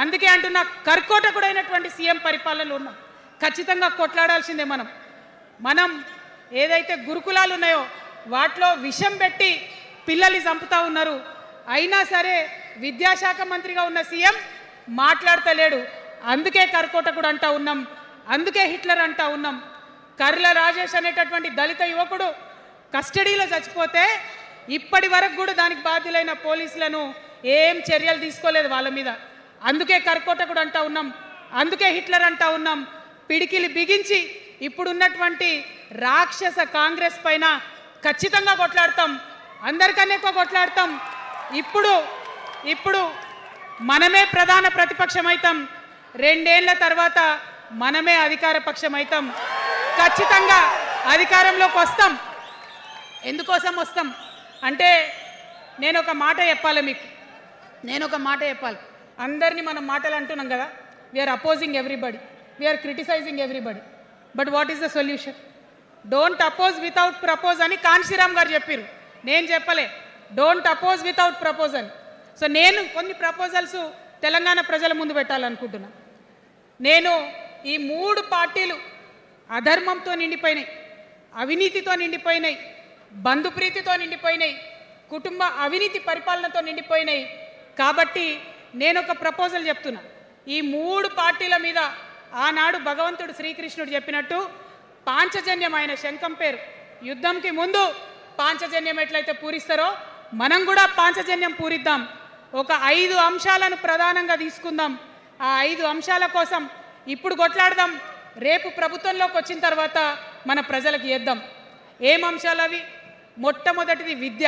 అందుకే అంటున్నా, కర్కోటకుడైనటువంటి సీఎం పరిపాలనలో ఉన్నాం. ఖచ్చితంగా కొట్లాడాల్సిందే. మనం ఏదైతే గురుకులాలు ఉన్నాయో వాటిలో విషం పెట్టి పిల్లల్ని చంపుతా ఉన్నారు. అయినా సరే విద్యాశాఖ మంత్రిగా ఉన్న సీఎం మాట్లాడతలేడు. అందుకే కర్కోటకుడు అంటా ఉన్నాం, అందుకే హిట్లర్ అంటా ఉన్నాం. కర్ల రాజేష్ అనేటటువంటి దళిత యువకుడు కస్టడీలో చచ్చిపోతే ఇప్పటి వరకు కూడా దానికి బాధ్యులైన పోలీసులను ఏం చర్యలు తీసుకోలేదు వాళ్ళ మీద. అందుకే కర్కోటకుడు అంటా ఉన్నాం, అందుకే హిట్లర్ అంటా ఉన్నాం. పిడికిలి బిగించి ఇప్పుడున్నటువంటి రాక్షస కాంగ్రెస్ పైన ఖచ్చితంగా కొట్లాడతాం, అందరికన్నా ఎక్కువ కొట్లాడతాం. ఇప్పుడు మనమే ప్రధాన ప్రతిపక్షం అవుతాం. 2 ఏళ్ల తర్వాత మనమే అధికార పక్షం అవుతాం. ఖచ్చితంగా అధికారంలోకి వస్తాం. ఎందుకోసం వస్తాం అంటే నేను ఒక మాట చెప్పాలి. అందరినీ మనం మాటలు అంటున్నాం కదా, we're opposing everybody, we're criticising everybody. But what is the solution? Don't oppose without propose అని కాన్షీరామ్ గారు చెప్పారు. నేను చెప్పలే, don't oppose without proposal. So నేను కొన్ని ప్రపోజల్స్ తెలంగాణ ప్రజల ముందు పెట్టాలనుకుంటున్నా. నేను ఈ 3 పార్టీలు అధర్మంతో నిండిపోయినాయి. అవినీతితో నిండిపోయినాయి, బంధుప్రీతితో నిండిపోయినాయి, కుటుంబ అవినీతి పరిపాలనతో నిండిపోయినాయి. కాబట్టి నేను ఒక ప్రపోజల్ చెప్తున్నా. ఈ 3 పార్టీల మీద ఆనాడు భగవంతుడు శ్రీకృష్ణుడు చెప్పినట్టు పాంచజన్యం, ఆయన శంఖం పేరు, యుద్ధంకి ముందు పాంచజన్యం ఎట్లయితే పూరిస్తారో మనం కూడా పాంచజన్యం పూరిద్దాం. ఒక 5 అంశాలను ప్రధానంగా తీసుకుందాం. ఆ 5 అంశాల కోసం ఇప్పుడు కొట్లాడదాం. రేపు ప్రభుత్వంలోకి వచ్చిన తర్వాత మన ప్రజలకు ఇద్దాం. ఏం అంశాలు అవి? మొట్టమొదటిది విద్య.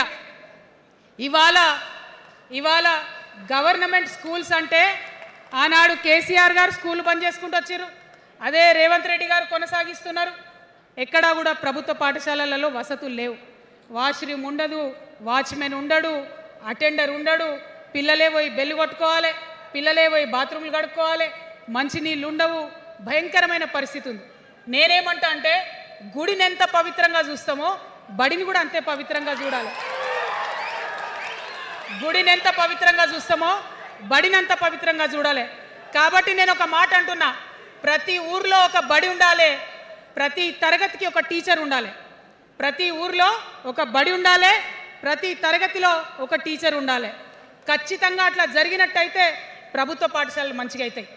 ఇవాళ గవర్నమెంట్ స్కూల్స్ అంటే ఆనాడు కేసీఆర్ గారు స్కూల్ బంద్ చేసుకుంటూ వచ్చారు, అదే రేవంత్ రెడ్డి గారు కొనసాగిస్తున్నారు. ఎక్కడా కూడా ప్రభుత్వ పాఠశాలలలో వసతులు లేవు. వాష్రూమ్ ఉండదు, వాచ్మెన్ ఉండడు, అటెండర్ ఉండడు, పిల్లలే పోయి బెల్లు కొట్టుకోవాలి, పిల్లలే పోయి బాత్రూమ్లు కడుక్కోవాలి, మంచినీళ్ళు ఉండవు, భయంకరమైన పరిస్థితి ఉంది. నేనేమంటా అంటే గుడిని ఎంత పవిత్రంగా చూస్తామో బడిని కూడా అంతే పవిత్రంగా చూడాలి. గుడిని ఎంత పవిత్రంగా చూస్తామో బడిని అంత పవిత్రంగా చూడాలి. కాబట్టి నేను ఒక మాట అంటున్నా, ప్రతి ఊర్లో ఒక బడి ఉండాలి, ప్రతి తరగతికి ఒక టీచర్ ఉండాలి. ప్రతి ఊర్లో ఒక బడి ఉండాలి, ప్రతి తరగతిలో ఒక టీచర్ ఉండాలి. ఖచ్చితంగా అట్లా జరిగినట్టయితే ప్రభుత్వ పాఠశాలలు మంచిగా అవుతాయి.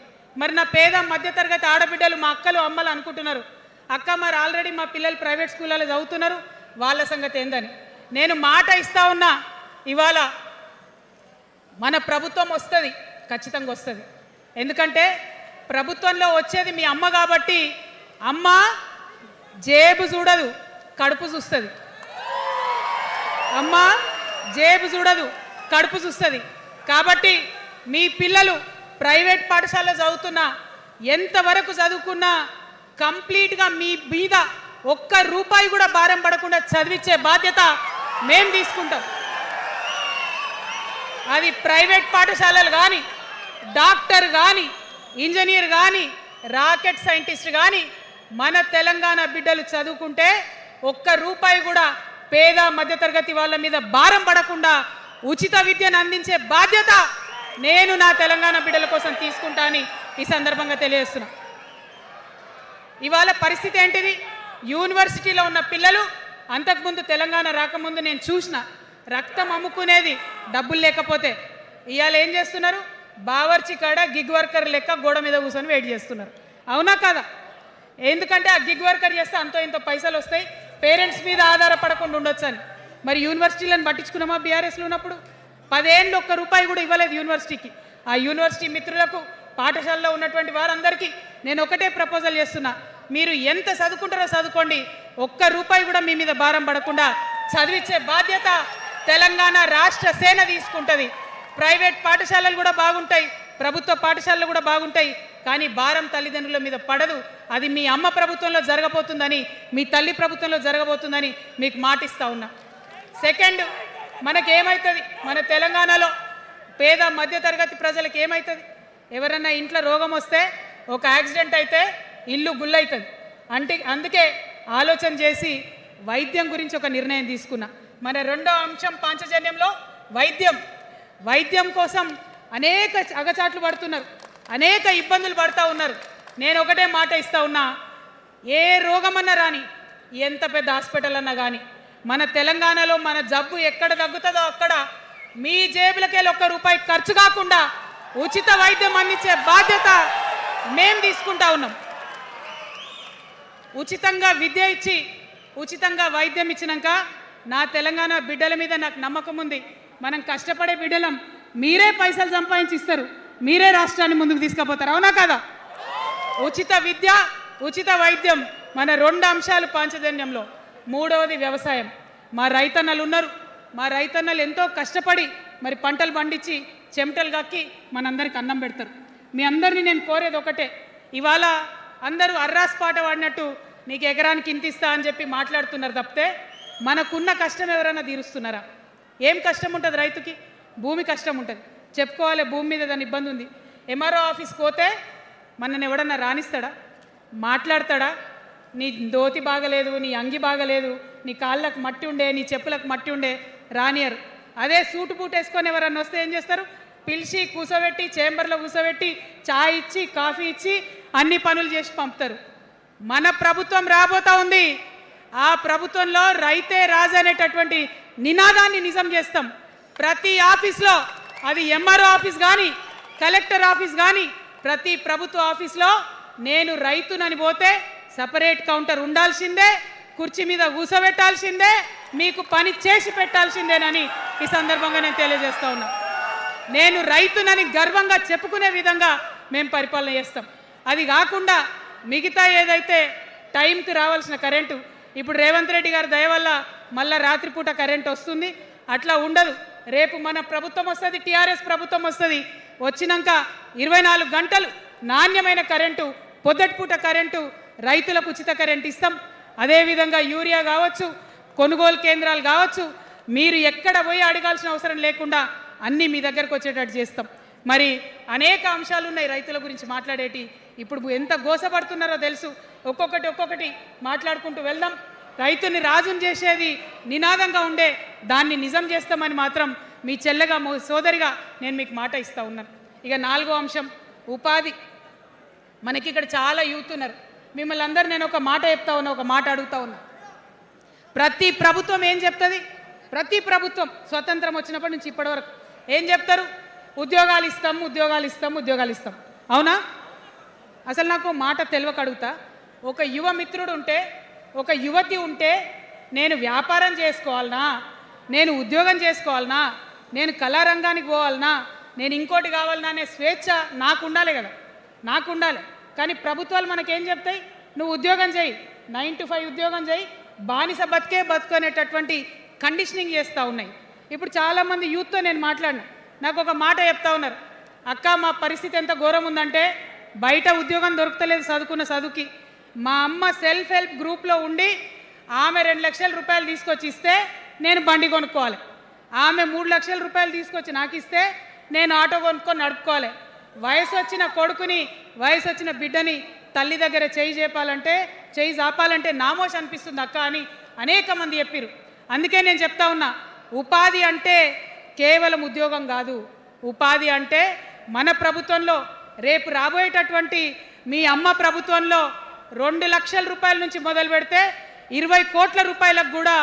మరి నా పేద మధ్యతరగతి ఆడబిడ్డలు, మా అక్కలు అమ్మలు అనుకుంటున్నారు, అక్క మరి ఆల్రెడీ మా పిల్లలు ప్రైవేట్ స్కూళ్ళలో చదువుతున్నారు, వాళ్ళ సంగతి ఏందని. నేను మాట ఇస్తా ఉన్నా, ఇవాళ మన ప్రభుత్వం వస్తుంది, ఖచ్చితంగా వస్తుంది. ఎందుకంటే ప్రభుత్వంలో వచ్చేది మీ అమ్మ కాబట్టి అమ్మ జేబు చూడదు, కడుపు చూస్తుంది. అమ్మ జేబు చూడదు, కడుపు చూస్తుంది. కాబట్టి మీ పిల్లలు ప్రైవేట్ పాఠశాలలో చదువుతున్నా, ఎంతవరకు చదువుకున్నా కంప్లీట్గా మీ మీద ఒక్క రూపాయి కూడా భారం పడకుండా చదివించే బాధ్యత మేం తీసుకుంటాం. అది ప్రైవేట్ పాఠశాలలు కానీ, డాక్టర్ కానీ, ఇంజనీర్ కానీ, రాకెట్ సైంటిస్ట్ కానీ మన తెలంగాణ బిడ్డలు చదువుకుంటే ఒక్క రూపాయి కూడా పేద మధ్యతరగతి వాళ్ళ మీద భారం పడకుండా ఉచిత విద్యను అందించే బాధ్యత నేను నా తెలంగాణ బిడ్డల కోసం తీసుకుంటా అని ఈ సందర్భంగా తెలియజేస్తున్నా. ఇవాళ పరిస్థితి ఏంటిది? యూనివర్సిటీలో ఉన్న పిల్లలు అంతకుముందు తెలంగాణ రాకముందు నేను చూసిన రక్తం అమ్ముకునేది డబ్బులు లేకపోతే. ఇవాళ ఏం చేస్తున్నారు? బావర్చి కాడ గిగ్ వర్కర్ లెక్క గోడ మీద కూర్చొని వెయిట్ చేస్తున్నారు. అవునా కదా? ఎందుకంటే ఆ గిగ్ వర్కర్ చేస్తే అంతో ఇంతో పైసలు వస్తాయి, పేరెంట్స్ మీద ఆధారపడకుండా ఉండొచ్చు అని. మరి యూనివర్సిటీలను పట్టించుకున్నామా? బీఆర్ఎస్లో ఉన్నప్పుడు 10 ఏళ్ళు ఒక్క రూపాయి కూడా ఇవ్వలేదు యూనివర్సిటీకి. ఆ యూనివర్సిటీ మిత్రులకు, పాఠశాలలో ఉన్నటువంటి వారందరికీ నేను ఒకటే ప్రపోజల్ చేస్తున్నా, మీరు ఎంత చదువుకుంటారో చదువుకోండి, ఒక్క రూపాయి కూడా మీ మీద భారం పడకుండా చదివించే బాధ్యత తెలంగాణ రాష్ట్ర సేన తీసుకుంటుంది. ప్రైవేట్ పాఠశాలలు కూడా బాగుంటాయి, ప్రభుత్వ పాఠశాలలు కూడా బాగుంటాయి, కానీ భారం తల్లిదండ్రుల మీద పడదు. అది మీ అమ్మ ప్రభుత్వంలో జరగబోతుందని, మీ తల్లి ప్రభుత్వంలో జరగబోతుందని మీకు మాటిస్తా ఉన్నా. సెకండ్, మనకేమవుతుంది? మన తెలంగాణలో పేద మధ్యతరగతి ప్రజలకు ఏమవుతుంది? ఎవరన్నా ఇంట్లో రోగం వస్తే, ఒక యాక్సిడెంట్ అయితే ఇల్లు గుల్లవుతుంది. అందుకే ఆలోచన చేసి వైద్యం గురించి ఒక నిర్ణయం తీసుకున్నా. మన రెండో అంశం పాంచజన్యంలో వైద్యం కోసం అనేక అగచాట్లు పడుతున్నారు, అనేక ఇబ్బందులు పడుతూ ఉన్నారు. నేను ఒకటే మాట ఇస్తా ఉన్నా, ఏ రోగమన్నా రాని, ఎంత పెద్ద హాస్పిటల్ అన్నా కానీ, మన తెలంగాణలో మన జబ్బు ఎక్కడ తగ్గుతుందో అక్కడ మీ జేబులకెళ్ళి ఒక్క రూపాయి ఖర్చు కాకుండా ఉచిత వైద్యం అందించే బాధ్యత మేం తీసుకుంటా ఉన్నాం. ఉచితంగా విద్య ఇచ్చి, ఉచితంగా వైద్యం ఇచ్చినాక నా తెలంగాణ బిడ్డల మీద నాకు నమ్మకం ఉంది. మనం కష్టపడే బిడ్డలం, మీరే పైసలు సంపాదించి ఇస్తారు, మీరే రాష్ట్రాన్ని ముందుకు తీసుకుపోతారు. అవునా కదా? ఉచిత విద్య, ఉచిత వైద్యం మన 2 అంశాలు పాంచజన్యంలో. మూడవది వ్యవసాయం. మా రైతన్నలు ఉన్నారు, మా రైతన్నలు ఎంతో కష్టపడి మరి పంటలు పండించి చెమటలు కక్కి మనందరికి అన్నం పెడతారు. మీ అందరినీ నేను కోరేది ఒకటే, ఇవాళ అందరూ అర్రాస్ పాట పాడినట్టు నీకు ఎకరానికి ఇంత ఇస్తా అని చెప్పి మాట్లాడుతున్నారు తప్పితే మనకున్న కష్టం ఎవరైనా తీరుస్తున్నారా? ఏం కష్టం ఉంటుంది రైతుకి? భూమి కష్టం ఉంటుంది, చెప్పుకోవాలి, భూమి మీద దాని ఇబ్బంది ఉంది. ఎంఆర్ఓ ఆఫీస్కి పోతే మనని ఎవడన్నా రాణిస్తాడా? మాట్లాడతాడా? నీ దోతి బాగలేదు, నీ అంగి బాగలేదు, నీ కాళ్ళకు మట్టి ఉండే, నీ చెప్పులకు మట్టి ఉండే, రానియరు. అదే సూటు బూట్ వేసుకొని ఎవరన్నా వస్తే ఏం చేస్తారు? పిలిచి కూర్చోబెట్టి, చేంబర్లో కూర్చోబెట్టి, చాయ్ ఇచ్చి, కాఫీ ఇచ్చి అన్ని పనులు చేసి పంపుతారు. మన ప్రభుత్వం రాబోతా ఉంది. ఆ ప్రభుత్వంలో రైతే రాజు అనేటటువంటి నినాదాన్ని నిజం చేస్తాం. ప్రతి ఆఫీస్లో, అది ఎంఆర్ఓ ఆఫీస్ కానీ కలెక్టర్ ఆఫీస్ కానీ, ప్రతి ప్రభుత్వ ఆఫీస్లో నేను రైతునని పోతే సపరేట్ కౌంటర్ ఉండాల్సిందే, కుర్చీ మీద కూసబెట్టాల్సిందే, మీకు పని చేసి పెట్టాల్సిందేనని ఈ సందర్భంగా నేను తెలియజేస్తా ఉన్నా. నేను రైతునని గర్వంగా చెప్పుకునే విధంగా మేము పరిపాలన చేస్తాం. అది కాకుండా మిగతా ఏదైతే టైంకి రావాల్సిన కరెంటు, ఇప్పుడు రేవంత్ రెడ్డి గారి దయ వల్ల మళ్ళీ రాత్రిపూట కరెంట్ వస్తుంది. అట్లా ఉండదు. రేపు మన ప్రభుత్వం వస్తుంది, టీఆర్ఎస్ ప్రభుత్వం వస్తుంది. వచ్చినాక 24 గంటలు నాణ్యమైన కరెంటు, పొద్దటిపూట కరెంటు, రైతులకు ఉచిత కరెంట్ ఇస్తాం. అదేవిధంగా యూరియా కావచ్చు, కొనుగోలు కేంద్రాలు కావచ్చు, మీరు ఎక్కడ పోయి అడగాల్సిన అవసరం లేకుండా అన్నీ మీ దగ్గరకు వచ్చేటట్టు చేస్తాం. మరి అనేక అంశాలు ఉన్నాయి రైతుల గురించి మాట్లాడేటి. ఇప్పుడు ఎంత గోసపడుతున్నారో తెలుసు. ఒక్కొక్కటి మాట్లాడుకుంటూ వెళ్దాం. రైతుని రాజుని చేసేది నినాదంగా ఉండే దాన్ని నిజం చేస్తామని మాత్రం మీ చెల్లెగా సోదరిగా నేను మీకు మాట ఇస్తూ ఉన్నాను. ఇక 4వ అంశం ఉపాధి. మనకి ఇక్కడ చాలా యూత్ ఉన్నారు. మిమ్మల్ని అందరూ నేను ఒక మాట చెప్తా ఉన్నా, ఒక మాట అడుగుతా ఉన్నా. ప్రతి ప్రభుత్వం ఏం చెప్తుంది? ప్రతి ప్రభుత్వం స్వతంత్రం వచ్చినప్పటి నుంచి ఇప్పటి వరకు ఏం చెప్తారు? ఉద్యోగాలు ఇస్తాం, ఉద్యోగాలు ఇస్తాం, ఉద్యోగాలు ఇస్తాం. అవునా? అసలు నాకు మాట తెలియక అడుగుతా. ఒక యువ మిత్రుడు ఉంటే, ఒక యువతి ఉంటే, నేను వ్యాపారం చేసుకోవాలనా, నేను ఉద్యోగం చేసుకోవాలనా, నేను కళారంగానికి పోవాలనా, నేను ఇంకోటి కావాలనా అనే స్వేచ్ఛ నాకు ఉండాలి కదా, నాకు ఉండాలి. కానీ ప్రభుత్వాలు మనకేం చెప్తాయి? నువ్వు ఉద్యోగం చేయి, 9 to 5 ఉద్యోగం చేయి, బానిస బతుకు అనేటటువంటి కండిషనింగ్ చేస్తూ ఉన్నాయి. ఇప్పుడు చాలామంది యూత్తో నేను మాట్లాడినా, నాకు ఒక మాట చెప్తా ఉన్నారు. అక్క, మా పరిస్థితి ఎంత ఘోరం ఉందంటే బయట ఉద్యోగం దొరుకుతలేదు చదువుకున్న చదువుకి. మా అమ్మ సెల్ఫ్ హెల్ప్ గ్రూప్లో ఉండి ఆమె 2 లక్షల రూపాయలు తీసుకొచ్చి ఇస్తే నేను బండి కొనుక్కోవాలి, ఆమె 3 లక్షల రూపాయలు తీసుకొచ్చి నాకు ఇస్తే నేను ఆటో కొనుక్కొని నడుపుకోవాలి. వయసు వచ్చిన కొడుకుని, వయసు వచ్చిన బిడ్డని తల్లి దగ్గర చేయి జాపాలంటే నామోష్ అనిపిస్తుంది అక్క అని అనేక మంది చెప్పారు. అందుకే నేను చెప్తా ఉన్నా, ఉపాధి అంటే కేవలం ఉద్యోగం కాదు. ఉపాధి అంటే మన ప్రభుత్వంలో, రేపు రాబోయేటటువంటి మీ అమ్మ ప్రభుత్వంలో 2 లక్షల రూపాయల నుంచి మొదలు పెడితే 20 కోట్ల రూపాయలకు కూడా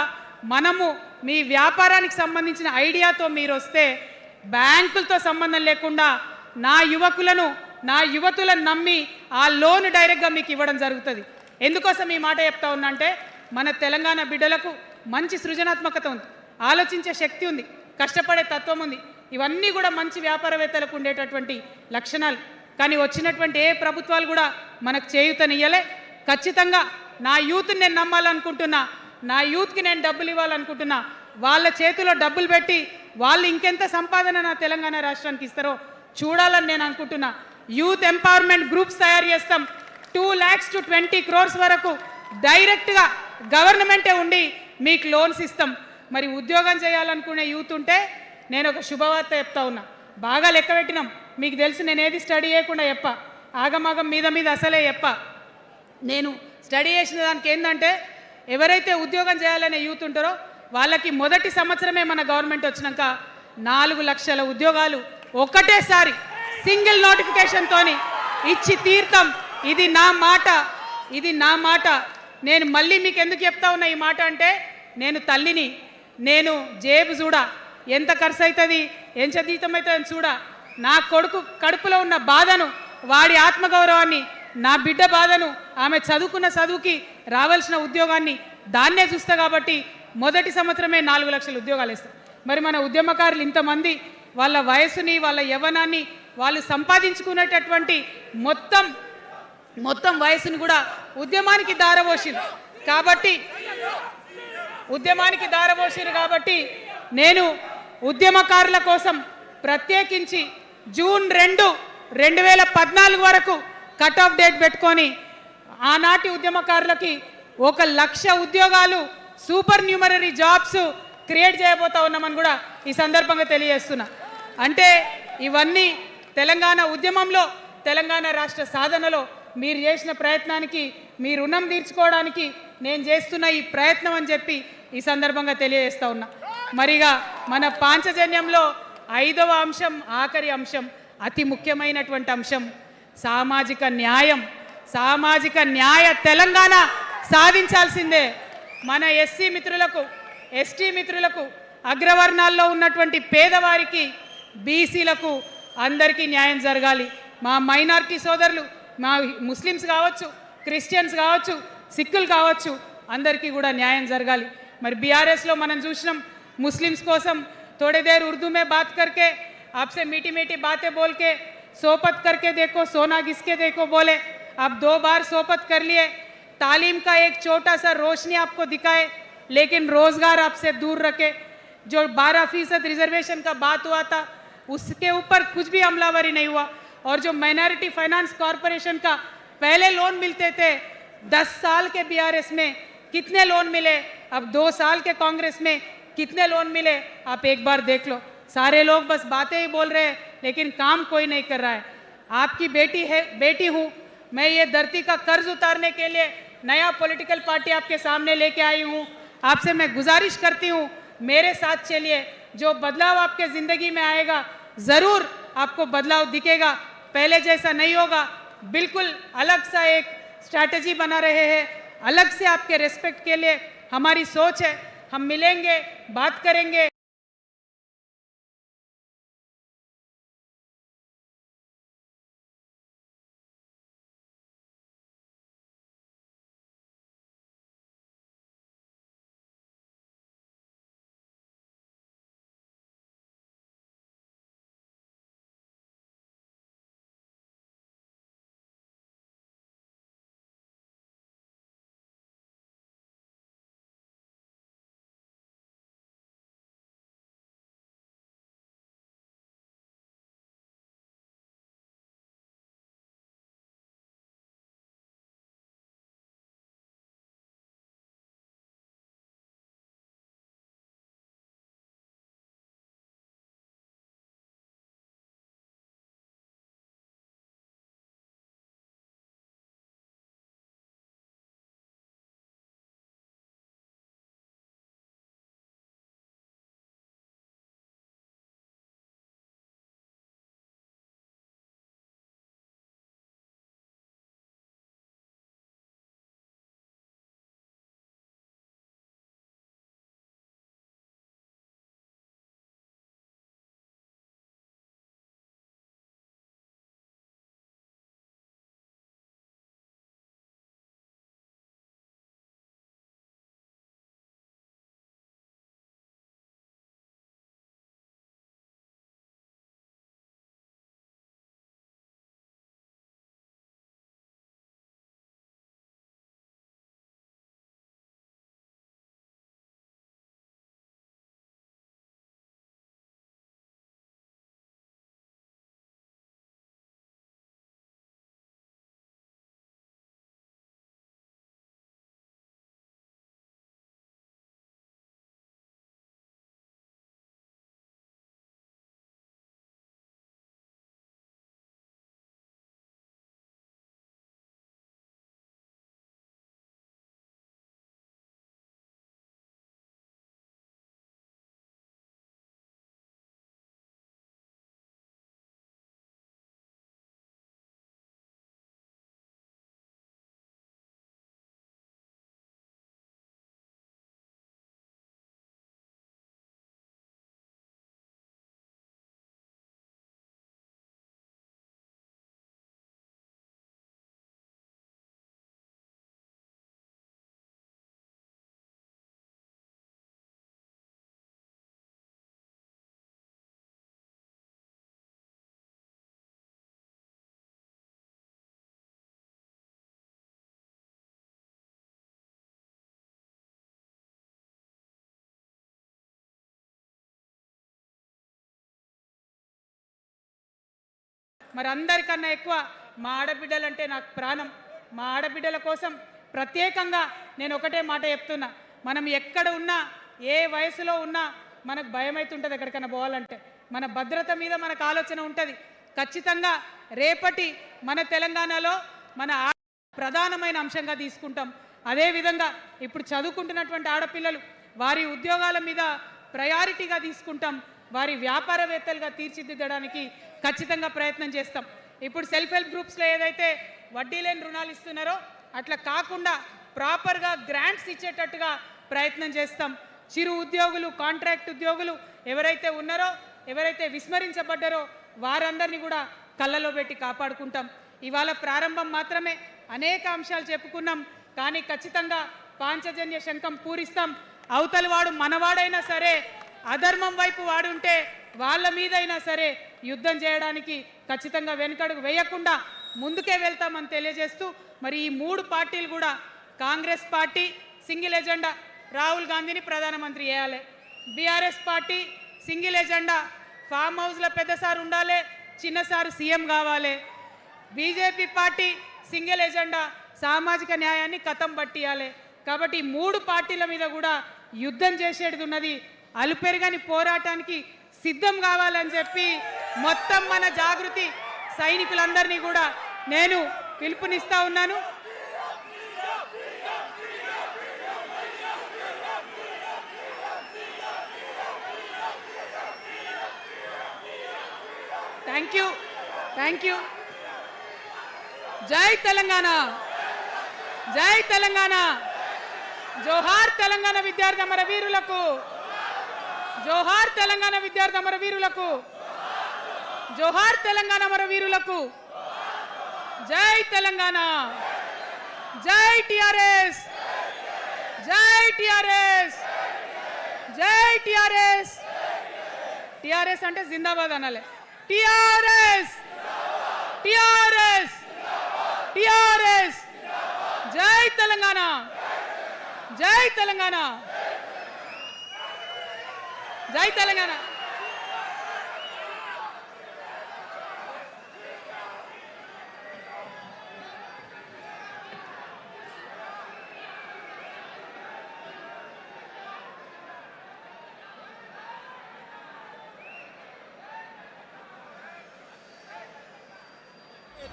మనము మీ వ్యాపారానికి సంబంధించిన ఐడియాతో మీరు వస్తే బ్యాంకులతో సంబంధం లేకుండా నా యువకులను, నా యువతులను నమ్మి ఆ లోన్ డైరెక్ట్గా మీకు ఇవ్వడం జరుగుతుంది. ఎందుకోసం ఈ మాట చెప్తా ఉన్నా అంటే, మన తెలంగాణ బిడ్డలకు మంచి సృజనాత్మకత ఉంది, ఆలోచించే శక్తి ఉంది, కష్టపడే తత్వం ఉంది. ఇవన్నీ కూడా మంచి వ్యాపారవేత్తలకు ఉండేటటువంటి లక్షణాలు. కానీ వచ్చినటువంటి ఏ ప్రభుత్వాలు కూడా మనకు చేయూతనియ్యలే. ఖచ్చితంగా నా యూత్ని నేను నమ్మాలనుకుంటున్నా, నా యూత్కి నేను డబ్బులు ఇవ్వాలనుకుంటున్నా. వాళ్ళ చేతిలో డబ్బులు పెట్టి వాళ్ళు ఇంకెంత సంపాదన నా తెలంగాణ రాష్ట్రానికి ఇస్తారో చూడాలని నేను అనుకుంటున్నా. యూత్ ఎంపవర్మెంట్ గ్రూప్స్ తయారు చేస్తాం. 2 lakhs to 20 crores వరకు డైరెక్ట్గా గవర్నమెంటే ఉండి మీకు లోన్స్ ఇస్తాం. మరి ఉద్యోగం చేయాలనుకునే యూత్ ఉంటే నేను ఒక శుభవార్త చెప్తా ఉన్నా. బాగా లెక్క పెట్టినాం. మీకు తెలుసు, నేను ఏది స్టడీ చేయకుండా చెప్ప, ఆగమాగం మీద అసలే చెప్ప. నేను స్టడీ చేసిన దానికి ఏంటంటే, ఎవరైతే ఉద్యోగం చేయాలనే యూత్ ఉంటారో వాళ్ళకి మొదటి సంవత్సరమే మన గవర్నమెంట్ వచ్చినాక 4 లక్షల ఉద్యోగాలు ఒకటేసారి సింగిల్ నోటిఫికేషన్తో ఇచ్చి తీర్థం. ఇది నా మాట, ఇది నా మాట. నేను మళ్ళీ మీకు ఎందుకు చెప్తా ఉన్నా ఈ మాట అంటే, నేను తల్లిని, నేను జేబు చూడా, ఎంత ఖర్చు అవుతుంది, ఎంత జీతం అవుతుంది చూడా. నా కొడుకు కడుపులో ఉన్న బాధను, వాడి ఆత్మగౌరవాన్ని, నా బిడ్డ బాధను, ఆమె చదువుకున్న చదువుకి రావాల్సిన ఉద్యోగాన్ని దాన్నే చూస్తా. కాబట్టి మొదటి సంవత్సరమే 4 లక్షల ఉద్యోగాలు ఇస్తాం. మరి మన ఉద్యమకారులు ఇంతమంది వాళ్ళ వయసుని, వాళ్ళ యవ్వనాన్ని, వాళ్ళు సంపాదించుకునేటటువంటి మొత్తం వయసును కూడా ఉద్యమానికి దారపోసిరు. కాబట్టి నేను ఉద్యమకారుల కోసం ప్రత్యేకించి జూన్ 2, 2014 వరకు కట్ ఆఫ్ డేట్ పెట్టుకొని ఆనాటి ఉద్యమకారులకి 1 లక్ష ఉద్యోగాలు, సూపర్ న్యూమరరీ జాబ్స్ క్రియేట్ చేయబోతా ఉన్నామని కూడా ఈ సందర్భంగా తెలియజేస్తున్నా. అంటే ఇవన్నీ తెలంగాణ ఉద్యమంలో, తెలంగాణ రాష్ట్ర సాధనలో మీరు చేసిన ప్రయత్నానికి, మీ రుణం తీర్చుకోవడానికి నేను చేస్తున్న ఈ ప్రయత్నం అని చెప్పి ఈ సందర్భంగా తెలియజేస్తా ఉన్నా. మరిగా మన పాంచజన్యంలో 5వ అంశం, ఆఖరి అంశం, అతి ముఖ్యమైనటువంటి అంశం సామాజిక న్యాయం. సామాజిక న్యాయ తెలంగాణ సాధించాల్సిందే. మన ఎస్సీ మిత్రులకు, ఎస్టీ మిత్రులకు, అగ్రవర్ణాల్లో ఉన్నటువంటి పేదవారికి, బీసీలకు అందరికీ న్యాయం జరగాలి. మా మైనారిటీ సోదరులు, మా ముస్లిమ్స్ కావచ్చు, క్రిస్టియన్స్ కావచ్చు, సిక్కులు కావచ్చు, అందరికీ కూడా న్యాయం జరగాలి. మరి బీఆర్ఎస్లో మనం చూసినాం, मुस्लिम्स कोसम थोड़ी देर उर्दू में बात करके आपसे मीठी मीठी बातें बोल के सोपत करके देखो, सोना घिसके देखो बोले, आप 2 बार सोपत कर लिए, तालीम का एक छोटा सा रोशनी आपको दिखाए, लेकिन रोजगार आपसे दूर रखे। जो 12% रिजर्वेशन का बात हुआ था उसके ऊपर कुछ भी अमलावरी नहीं हुआ। और जो माइनॉरिटी फाइनेंस कॉरपोरेशन का पहले लोन मिलते थे 10 साल के बीआरएस में कितने लोन मिले, अब 2 साल के कांग्रेस में कितने लोन मिले, आप एक बार देख लो। सारे लोग बस बातें ही बोल रहे हैं लेकिन काम कोई नहीं कर रहा है। आपकी बेटी हूँ मैं, ये धरती का कर्ज उतारने के लिए नया पॉलिटिकल पार्टी आपके सामने लेके आई हूँ। आपसे मैं गुजारिश करती हूँ मेरे साथ चलिए, जो बदलाव आपके ज़िंदगी में आएगा ज़रूर आपको बदलाव दिखेगा, पहले जैसा नहीं होगा। बिल्कुल अलग सा एक स्ट्रैटेजी बना रहे हैं, अलग से आपके रेस्पेक्ट के लिए हमारी सोच है। हम मिलेंगे, बात करेंगे। మరి అందరికన్నా ఎక్కువ మా ఆడబిడ్డలంటే నాకు ప్రాణం. మా ఆడబిడ్డల కోసం ప్రత్యేకంగా నేను ఒకటే మాట చెప్తున్నా, మనం ఎక్కడ ఉన్నా ఏ వయసులో ఉన్నా మనకు భయం అవుతుంటుంది ఎక్కడికైనా పోవాలంటే. మన భద్రత మీద మనకు ఆలోచన ఉంటుంది. ఖచ్చితంగా రేపటి మన తెలంగాణలో మన ప్రధానమైన అంశంగా తీసుకుంటాం. అదేవిధంగా ఇప్పుడు చదువుకుంటున్నటువంటి ఆడపిల్లలు వారి ఉద్యోగాల మీద ప్రయారిటీగా తీసుకుంటాం. వారి వ్యాపారవేత్తలుగా తీర్చిదిద్దడానికి ఖచ్చితంగా ప్రయత్నం చేస్తాం. ఇప్పుడు సెల్ఫ్ హెల్ప్ గ్రూప్స్లో ఏదైతే వడ్డీ లేని రుణాలు ఇస్తున్నారో అట్లా కాకుండా ప్రాపర్గా గ్రాంట్స్ ఇచ్చేటట్టుగా ప్రయత్నం చేస్తాం. చిరు ఉద్యోగులు, కాంట్రాక్ట్ ఉద్యోగులు ఎవరైతే ఉన్నారో, ఎవరైతే విస్మరించబడ్డారో వారందరినీ కూడా కళ్ళలో పెట్టి కాపాడుకుంటాం. ఇవాళ ప్రారంభం మాత్రమే, అనేక అంశాలు చెప్పుకున్నాం, కానీ ఖచ్చితంగా పాంచజన్య శంఖం పూరిస్తాం. అవతలి వాడు మనవాడైనా సరే, అధర్మం వైపు వాడుంటే వాళ్ళ మీదైనా సరే యుద్ధం చేయడానికి ఖచ్చితంగా వెనుకడుగు వేయకుండా ముందుకే వెళ్తామని తెలియజేస్తూ, మరి ఈ 3 పార్టీలు కూడా, Congress party single agenda Rahul గాంధీని ప్రధానమంత్రి చేయాలి, BRS party single agenda farm హౌస్లో పెద్దసారి ఉండాలి, చిన్నసారి సీఎం కావాలి, బీజేపీ పార్టీ సింగిల్ ఎజెండా సామాజిక న్యాయాన్ని కథం పట్టియాలి. కాబట్టి 3 పార్టీల మీద కూడా యుద్ధం చేసేది ఉన్నది. అలుపెరగని పోరాటానికి సిద్ధం కావాలని చెప్పి మొత్తం మన జాగృతి సైనికులందరినీ కూడా నేను పిలుపునిస్తా ఉన్నాను. Thank you. జై తెలంగాణ, జై తెలంగాణ. జోహార్ తెలంగాణ విద్యార్థి అమరవీరులకు, జోహార్ తెలంగాణ విద్యార్థి అమరవీరులకు, జోహార్ తెలంగాణ అమరవీరులకు. జై తెలంగాణ, జై టిఆర్ఎస్, జై టిఆర్ఎస్, జై టిఆర్ఎస్. టిఆర్ఎస్ అంటే జిందాబాద్ అనాలి. TRS, TRS, TRS. జై తెలంగాణ, జై తెలంగాణ, జై తెలంగాణ.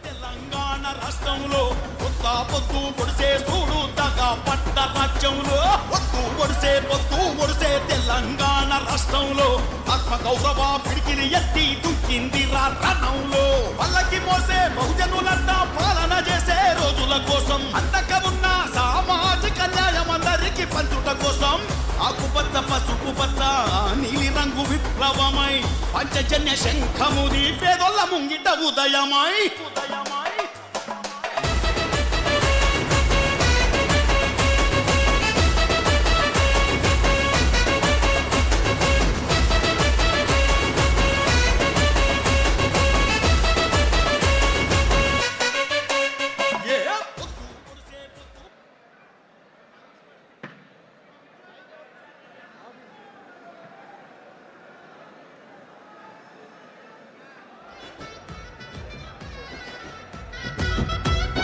తెలంగాణ రాష్ట్రంలో కొత్త పొద్దు పొడిసే చూడు దగా పట్ట రాజ్యంలో పొద్దు పొడిసే తెలంగాణ రాష్ట్రంలో ఆత్మ గౌరవ పిడికిలి ఎత్తి దుక్కింది రణంలో పల్లకి మోసే బహుజనులంతా పాలన చేసే రోజుల కోసం అంతక ఉన్న సామాజిక న్యాయం అందరికి పంచుట కోసం ఆకుపచ్చ పసుపు పచ్చ నీలి రంగు విప్లవమై పంచజన్య శంఖముది పేదొల్ల ముంగిట ఉదయమై.